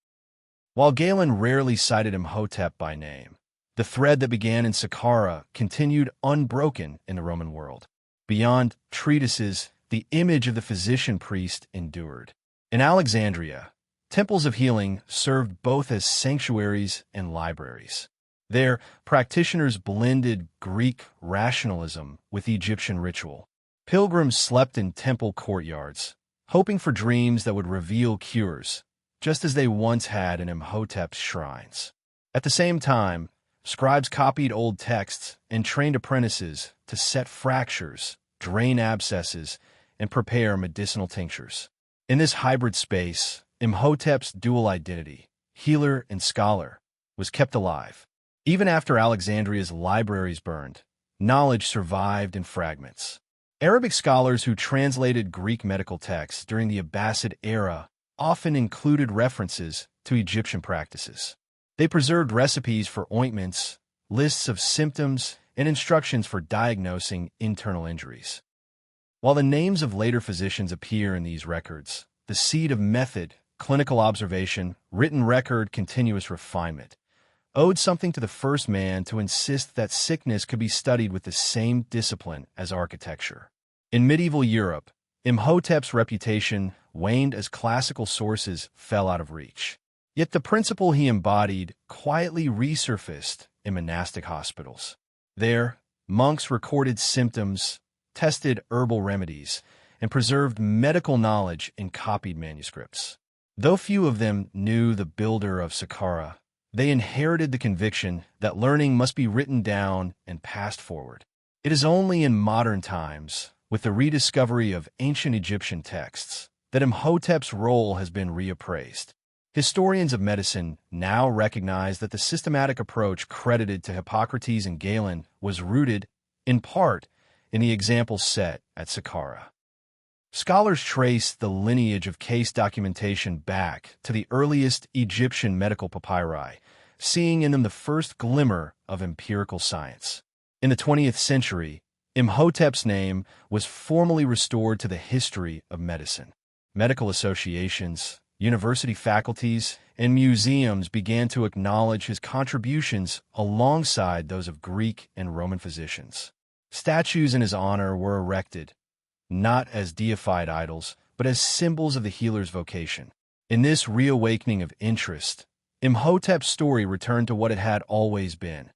While Galen rarely cited Imhotep by name, the thread that began in Saqqara continued unbroken in the Roman world. Beyond treatises, the image of the physician-priest endured. In Alexandria, temples of healing served both as sanctuaries and libraries. There, practitioners blended Greek rationalism with Egyptian ritual. Pilgrims slept in temple courtyards, hoping for dreams that would reveal cures, just as they once had in Imhotep's shrines. At the same time, scribes copied old texts and trained apprentices to set fractures, drain abscesses, and prepare medicinal tinctures. In this hybrid space, Imhotep's dual identity, healer and scholar, was kept alive. Even after Alexandria's libraries burned, knowledge survived in fragments. Arabic scholars who translated Greek medical texts during the Abbasid era often included references to Egyptian practices. They preserved recipes for ointments, lists of symptoms, and instructions for diagnosing internal injuries. While the names of later physicians appear in these records, the seed of method, clinical observation, written record, continuous refinement, owed something to the first man to insist that sickness could be studied with the same discipline as architecture. In medieval Europe, Imhotep's reputation waned as classical sources fell out of reach. Yet the principle he embodied quietly resurfaced in monastic hospitals. There, monks recorded symptoms, tested herbal remedies, and preserved medical knowledge in copied manuscripts. Though few of them knew the builder of Saqqara, they inherited the conviction that learning must be written down and passed forward. It is only in modern times, with the rediscovery of ancient Egyptian texts, that Imhotep's role has been reappraised. Historians of medicine now recognize that the systematic approach credited to Hippocrates and Galen was rooted, in part, in the examples set at Saqqara. Scholars trace the lineage of case documentation back to the earliest Egyptian medical papyri, seeing in them the first glimmer of empirical science. In the 20th century, Imhotep's name was formally restored to the history of medicine. Medical associations, university faculties, and museums began to acknowledge his contributions alongside those of Greek and Roman physicians. Statues in his honor were erected, not as deified idols, but as symbols of the healer's vocation. In this reawakening of interest, Imhotep's story returned to what it had always been: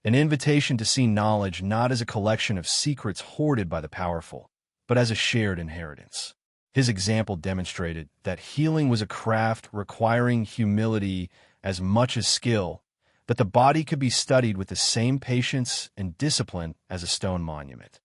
an invitation to see knowledge not as a collection of secrets hoarded by the powerful, but as a shared inheritance. His example demonstrated that healing was a craft requiring humility as much as skill, that the body could be studied with the same patience and discipline as a stone monument.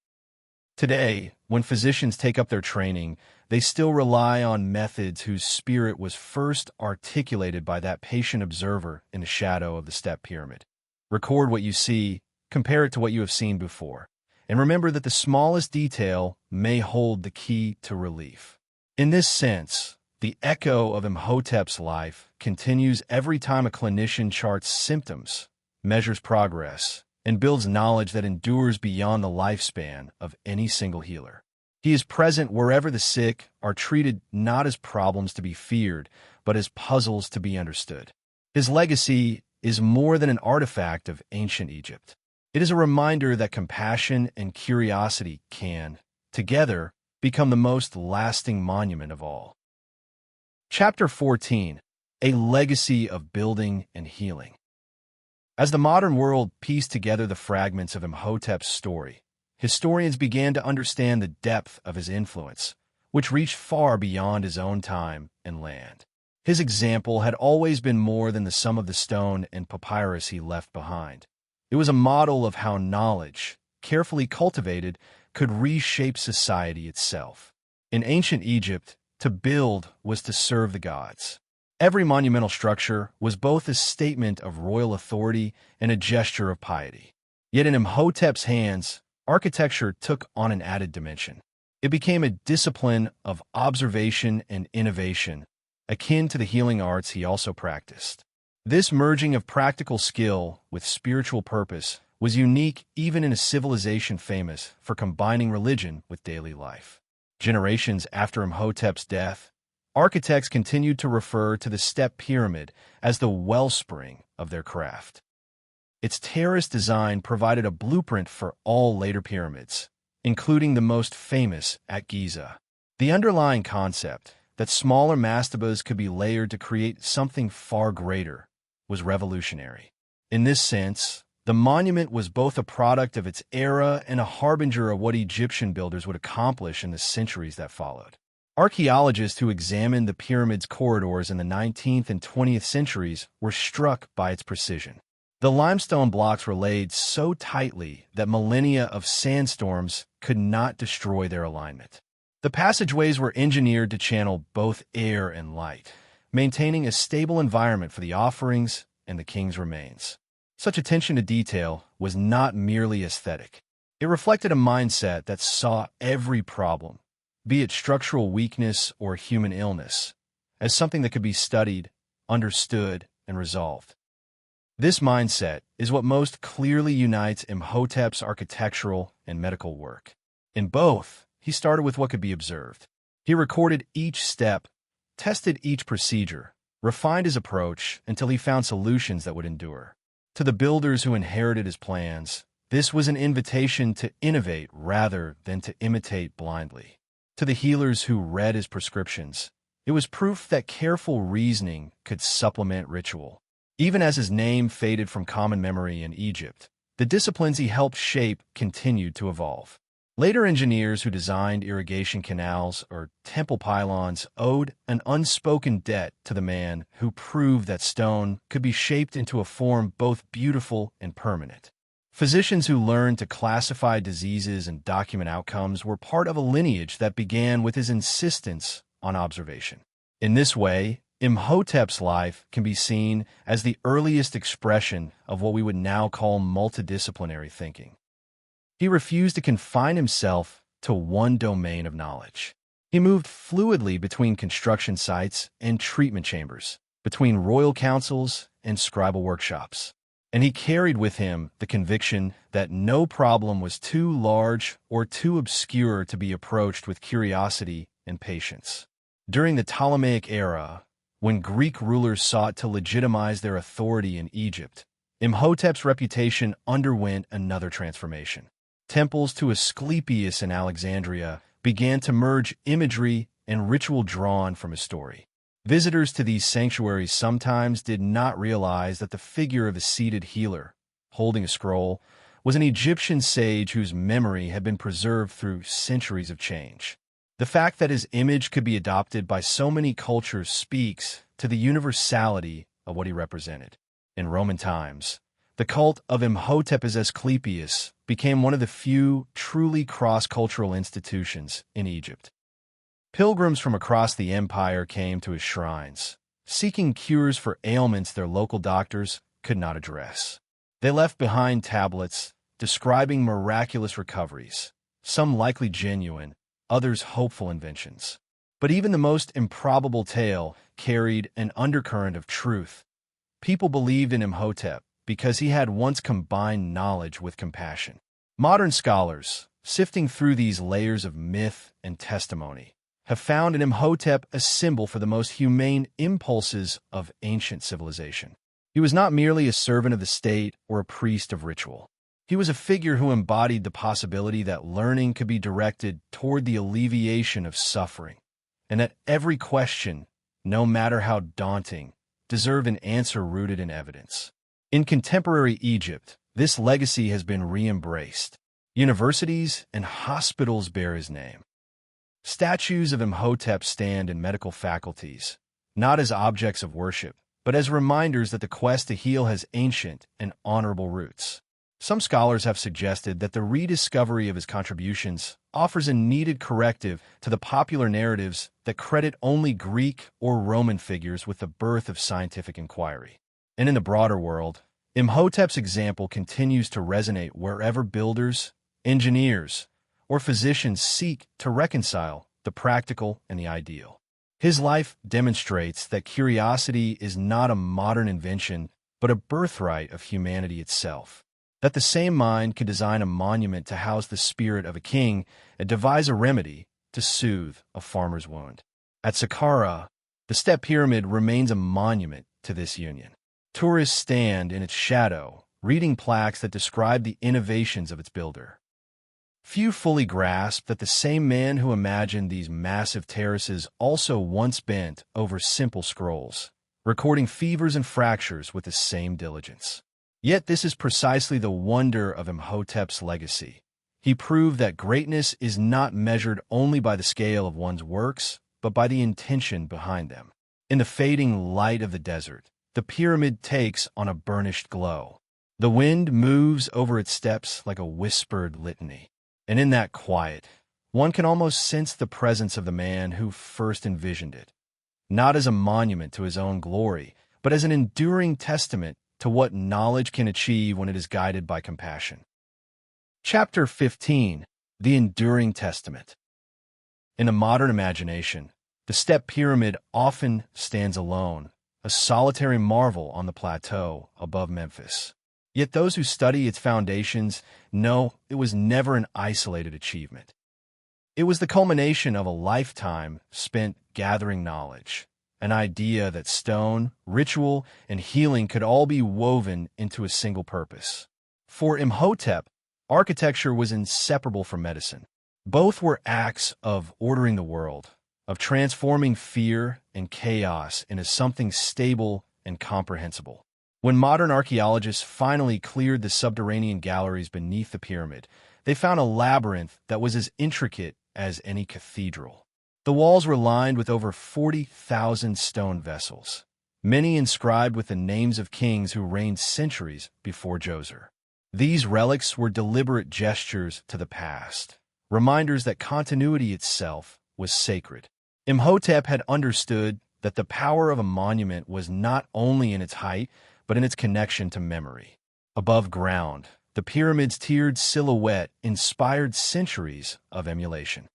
Today, when physicians take up their training, they still rely on methods whose spirit was first articulated by that patient observer in the shadow of the step pyramid. Record what you see, compare it to what you have seen before, and remember that the smallest detail may hold the key to relief. In this sense, The echo of Imhotep's life continues every time a clinician charts symptoms, measures progress, and builds knowledge that endures beyond the lifespan of any single healer. He is present wherever the sick are treated not as problems to be feared, but as puzzles to be understood. His legacy is more than an artifact of ancient Egypt. It is a reminder that compassion and curiosity can, together, become the most lasting monument of all. Chapter 14: A Legacy of Building and Healing. As the modern world pieced together the fragments of Imhotep's story, historians began to understand the depth of his influence, which reached far beyond his own time and land. His example had always been more than the sum of the stone and papyrus he left behind. It was a model of how knowledge, carefully cultivated, could reshape society itself. In ancient Egypt, to build was to serve the gods. Every monumental structure was both a statement of royal authority and a gesture of piety. Yet in Imhotep's hands, architecture took on an added dimension. It became a discipline of observation and innovation, akin to the healing arts he also practiced. This merging of practical skill with spiritual purpose was unique even in a civilization famous for combining religion with daily life. Generations after Imhotep's death, architects continued to refer to the step pyramid as the wellspring of their craft. Its terrace design provided a blueprint for all later pyramids, including the most famous at Giza. The underlying concept, that smaller mastabas could be layered to create something far greater, was revolutionary. In this sense, the monument was both a product of its era and a harbinger of what Egyptian builders would accomplish in the centuries that followed. Archaeologists who examined the pyramid's corridors in the 19th and 20th centuries were struck by its precision. The limestone blocks were laid so tightly that millennia of sandstorms could not destroy their alignment. The passageways were engineered to channel both air and light, maintaining a stable environment for the offerings and the king's remains. Such attention to detail was not merely aesthetic. It reflected a mindset that saw every problem, be it structural weakness or human illness, as something that could be studied, understood, and resolved. This mindset is what most clearly unites Imhotep's architectural and medical work. In both, he started with what could be observed. He recorded each step, tested each procedure, refined his approach until he found solutions that would endure. To the builders who inherited his plans, this was an invitation to innovate rather than to imitate blindly. To the healers who read his prescriptions, it was proof that careful reasoning could supplement ritual. Even as his name faded from common memory in Egypt, the disciplines he helped shape continued to evolve. Later engineers who designed irrigation canals or temple pylons owed an unspoken debt to the man who proved that stone could be shaped into a form both beautiful and permanent. Physicians who learned to classify diseases and document outcomes were part of a lineage that began with his insistence on observation. In this way, Imhotep's life can be seen as the earliest expression of what we would now call multidisciplinary thinking. He refused to confine himself to one domain of knowledge. He moved fluidly between construction sites and treatment chambers, between royal councils and scribal workshops. And he carried with him the conviction that no problem was too large or too obscure to be approached with curiosity and patience. During the Ptolemaic era, when Greek rulers sought to legitimize their authority in Egypt, Imhotep's reputation underwent another transformation. Temples to Asclepius in Alexandria began to merge imagery and ritual drawn from his story. Visitors to these sanctuaries sometimes did not realize that the figure of a seated healer, holding a scroll, was an Egyptian sage whose memory had been preserved through centuries of change. The fact that his image could be adopted by so many cultures speaks to the universality of what he represented. In Roman times, the cult of Imhotep as Asclepius became one of the few truly cross-cultural institutions in Egypt. Pilgrims from across the empire came to his shrines, seeking cures for ailments their local doctors could not address. They left behind tablets describing miraculous recoveries, some likely genuine, others hopeful inventions. But even the most improbable tale carried an undercurrent of truth. People believed in Imhotep because he had once combined knowledge with compassion. Modern scholars, sifting through these layers of myth and testimony, have found in Imhotep a symbol for the most humane impulses of ancient civilization. He was not merely a servant of the state or a priest of ritual. He was a figure who embodied the possibility that learning could be directed toward the alleviation of suffering, and that every question, no matter how daunting, deserved an answer rooted in evidence. In contemporary Egypt, this legacy has been re-embraced. Universities and hospitals bear his name. Statues of Imhotep stand in medical faculties, not as objects of worship, but as reminders that the quest to heal has ancient and honorable roots. Some scholars have suggested that the rediscovery of his contributions offers a needed corrective to the popular narratives that credit only Greek or Roman figures with the birth of scientific inquiry. And in the broader world, Imhotep's example continues to resonate wherever builders, engineers, or physicians seek to reconcile the practical and the ideal. His life demonstrates that curiosity is not a modern invention, but a birthright of humanity itself. That the same mind could design a monument to house the spirit of a king and devise a remedy to soothe a farmer's wound. At Saqqara, the step pyramid remains a monument to this union. Tourists stand in its shadow, reading plaques that describe the innovations of its builder. Few fully grasp that the same man who imagined these massive terraces also once bent over simple scrolls, recording fevers and fractures with the same diligence. Yet this is precisely the wonder of Imhotep's legacy. He proved that greatness is not measured only by the scale of one's works, but by the intention behind them. In the fading light of the desert, the pyramid takes on a burnished glow. The wind moves over its steps like a whispered litany. And in that quiet, one can almost sense the presence of the man who first envisioned it, not as a monument to his own glory, but as an enduring testament to what knowledge can achieve when it is guided by compassion. Chapter 15. The Enduring Testament. In the modern imagination, the step pyramid often stands alone, a solitary marvel on the plateau above Memphis. Yet those who study its foundations know it was never an isolated achievement. It was the culmination of a lifetime spent gathering knowledge, an idea that stone, ritual, and healing could all be woven into a single purpose. For Imhotep, architecture was inseparable from medicine. Both were acts of ordering the world, of transforming fear and chaos into something stable and comprehensible. When modern archaeologists finally cleared the subterranean galleries beneath the pyramid, they found a labyrinth that was as intricate as any cathedral. The walls were lined with over 40,000 stone vessels, many inscribed with the names of kings who reigned centuries before Djoser. These relics were deliberate gestures to the past, reminders that continuity itself was sacred. Imhotep had understood that the power of a monument was not only in its height, but in its connection to memory. Above ground, the pyramid's tiered silhouette inspired centuries of emulation.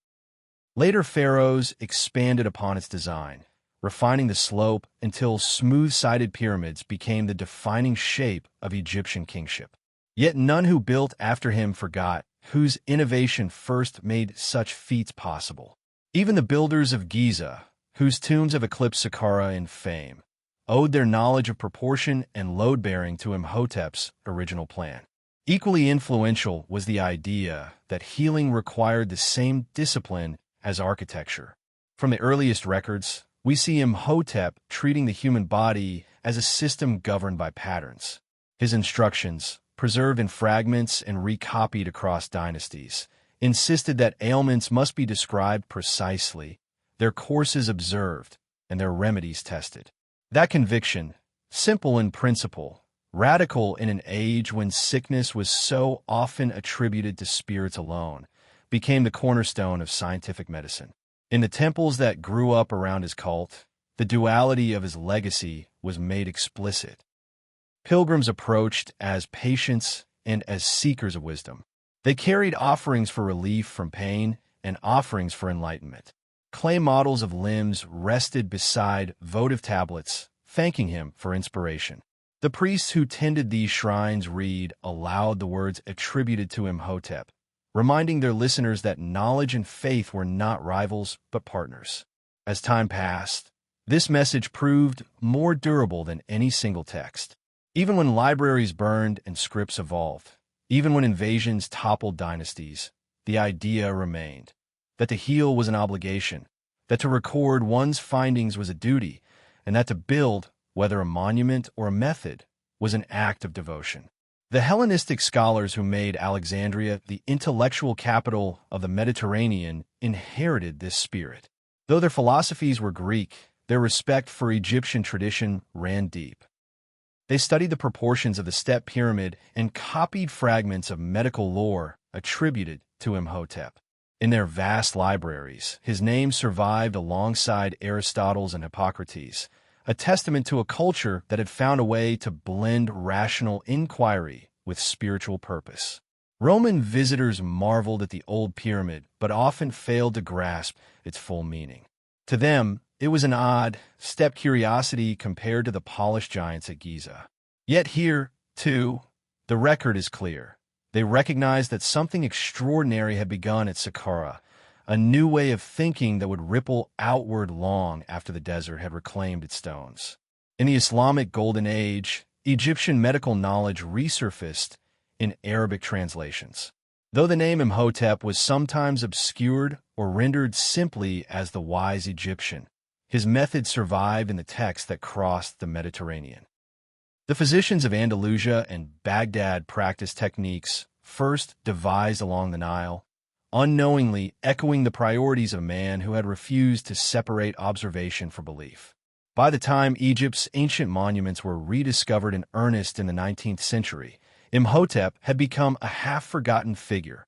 Later pharaohs expanded upon its design, refining the slope until smooth-sided pyramids became the defining shape of Egyptian kingship. Yet none who built after him forgot whose innovation first made such feats possible. Even the builders of Giza, whose tombs have eclipsed Saqqara in fame, owed their knowledge of proportion and load-bearing to Imhotep's original plan. Equally influential was the idea that healing required the same discipline as architecture. From the earliest records, we see Imhotep treating the human body as a system governed by patterns. His instructions, preserved in fragments and recopied across dynasties, insisted that ailments must be described precisely, their courses observed, and their remedies tested. That conviction, simple in principle, radical in an age when sickness was so often attributed to spirits alone, became the cornerstone of scientific medicine. In the temples that grew up around his cult, the duality of his legacy was made explicit. Pilgrims approached as patients and as seekers of wisdom. They carried offerings for relief from pain and offerings for enlightenment. Clay models of limbs rested beside votive tablets, thanking him for inspiration. The priests who tended these shrines read aloud the words attributed to Imhotep, reminding their listeners that knowledge and faith were not rivals but partners. As time passed, this message proved more durable than any single text. Even when libraries burned and scripts evolved, even when invasions toppled dynasties, the idea remained that to heal was an obligation, that to record one's findings was a duty, and that to build, whether a monument or a method, was an act of devotion. The Hellenistic scholars who made Alexandria the intellectual capital of the Mediterranean inherited this spirit. Though their philosophies were Greek, their respect for Egyptian tradition ran deep. They studied the proportions of the step pyramid and copied fragments of medical lore attributed to Imhotep. In their vast libraries, his name survived alongside Aristotle's and Hippocrates, a testament to a culture that had found a way to blend rational inquiry with spiritual purpose. Roman visitors marveled at the old pyramid, but often failed to grasp its full meaning. To them, it was an odd, step curiosity compared to the polished giants at Giza. Yet here, too, the record is clear. They recognized that something extraordinary had begun at Saqqara, a new way of thinking that would ripple outward long after the desert had reclaimed its stones. In the Islamic Golden Age, Egyptian medical knowledge resurfaced in Arabic translations. Though the name Imhotep was sometimes obscured or rendered simply as the wise Egyptian, his method survived in the texts that crossed the Mediterranean. The physicians of Andalusia and Baghdad practiced techniques first devised along the Nile, unknowingly echoing the priorities of a man who had refused to separate observation from belief. By the time Egypt's ancient monuments were rediscovered in earnest in the 19th century, Imhotep had become a half-forgotten figure,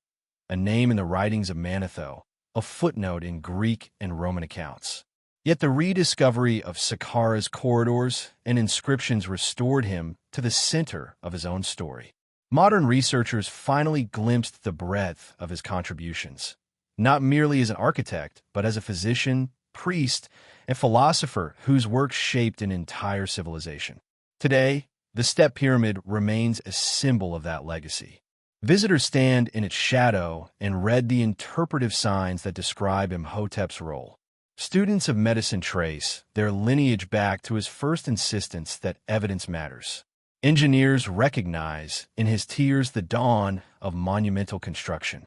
a name in the writings of Manetho, a footnote in Greek and Roman accounts. Yet the rediscovery of Saqqara's corridors and inscriptions restored him to the center of his own story. Modern researchers finally glimpsed the breadth of his contributions, not merely as an architect, but as a physician, priest, and philosopher whose work shaped an entire civilization. Today, the Step Pyramid remains a symbol of that legacy. Visitors stand in its shadow and read the interpretive signs that describe Imhotep's role. Students of medicine trace their lineage back to his first insistence that evidence matters. Engineers recognize in his tears the dawn of monumental construction.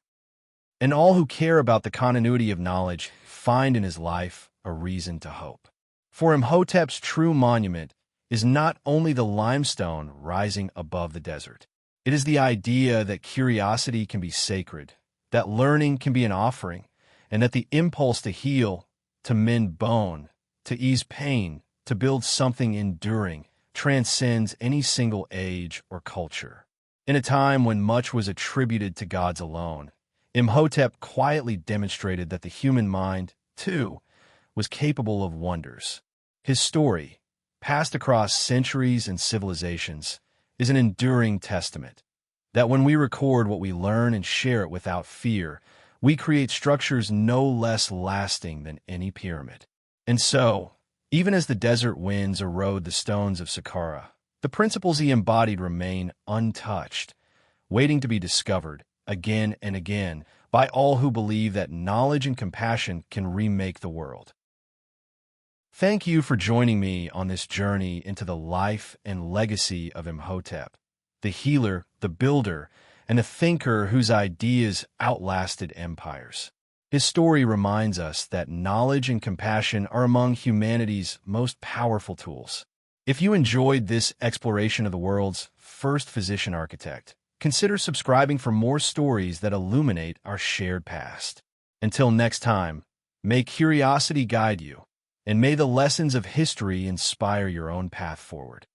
And all who care about the continuity of knowledge find in his life a reason to hope. For Imhotep's true monument is not only the limestone rising above the desert. It is the idea that curiosity can be sacred, that learning can be an offering, and that the impulse to heal, to mend bone, to ease pain, to build something enduring, transcends any single age or culture. In a time when much was attributed to gods alone, Imhotep quietly demonstrated that the human mind, too, was capable of wonders. His story, passed across centuries and civilizations, is an enduring testament that when we record what we learn and share it without fear, we create structures no less lasting than any pyramid. And so, even as the desert winds erode the stones of Saqqara, the principles he embodied remain untouched, waiting to be discovered again and again by all who believe that knowledge and compassion can remake the world. Thank you for joining me on this journey into the life and legacy of Imhotep, the healer, the builder, and the thinker whose ideas outlasted empires. His story reminds us that knowledge and compassion are among humanity's most powerful tools. If you enjoyed this exploration of the world's first physician architect, consider subscribing for more stories that illuminate our shared past. Until next time, may curiosity guide you, and may the lessons of history inspire your own path forward.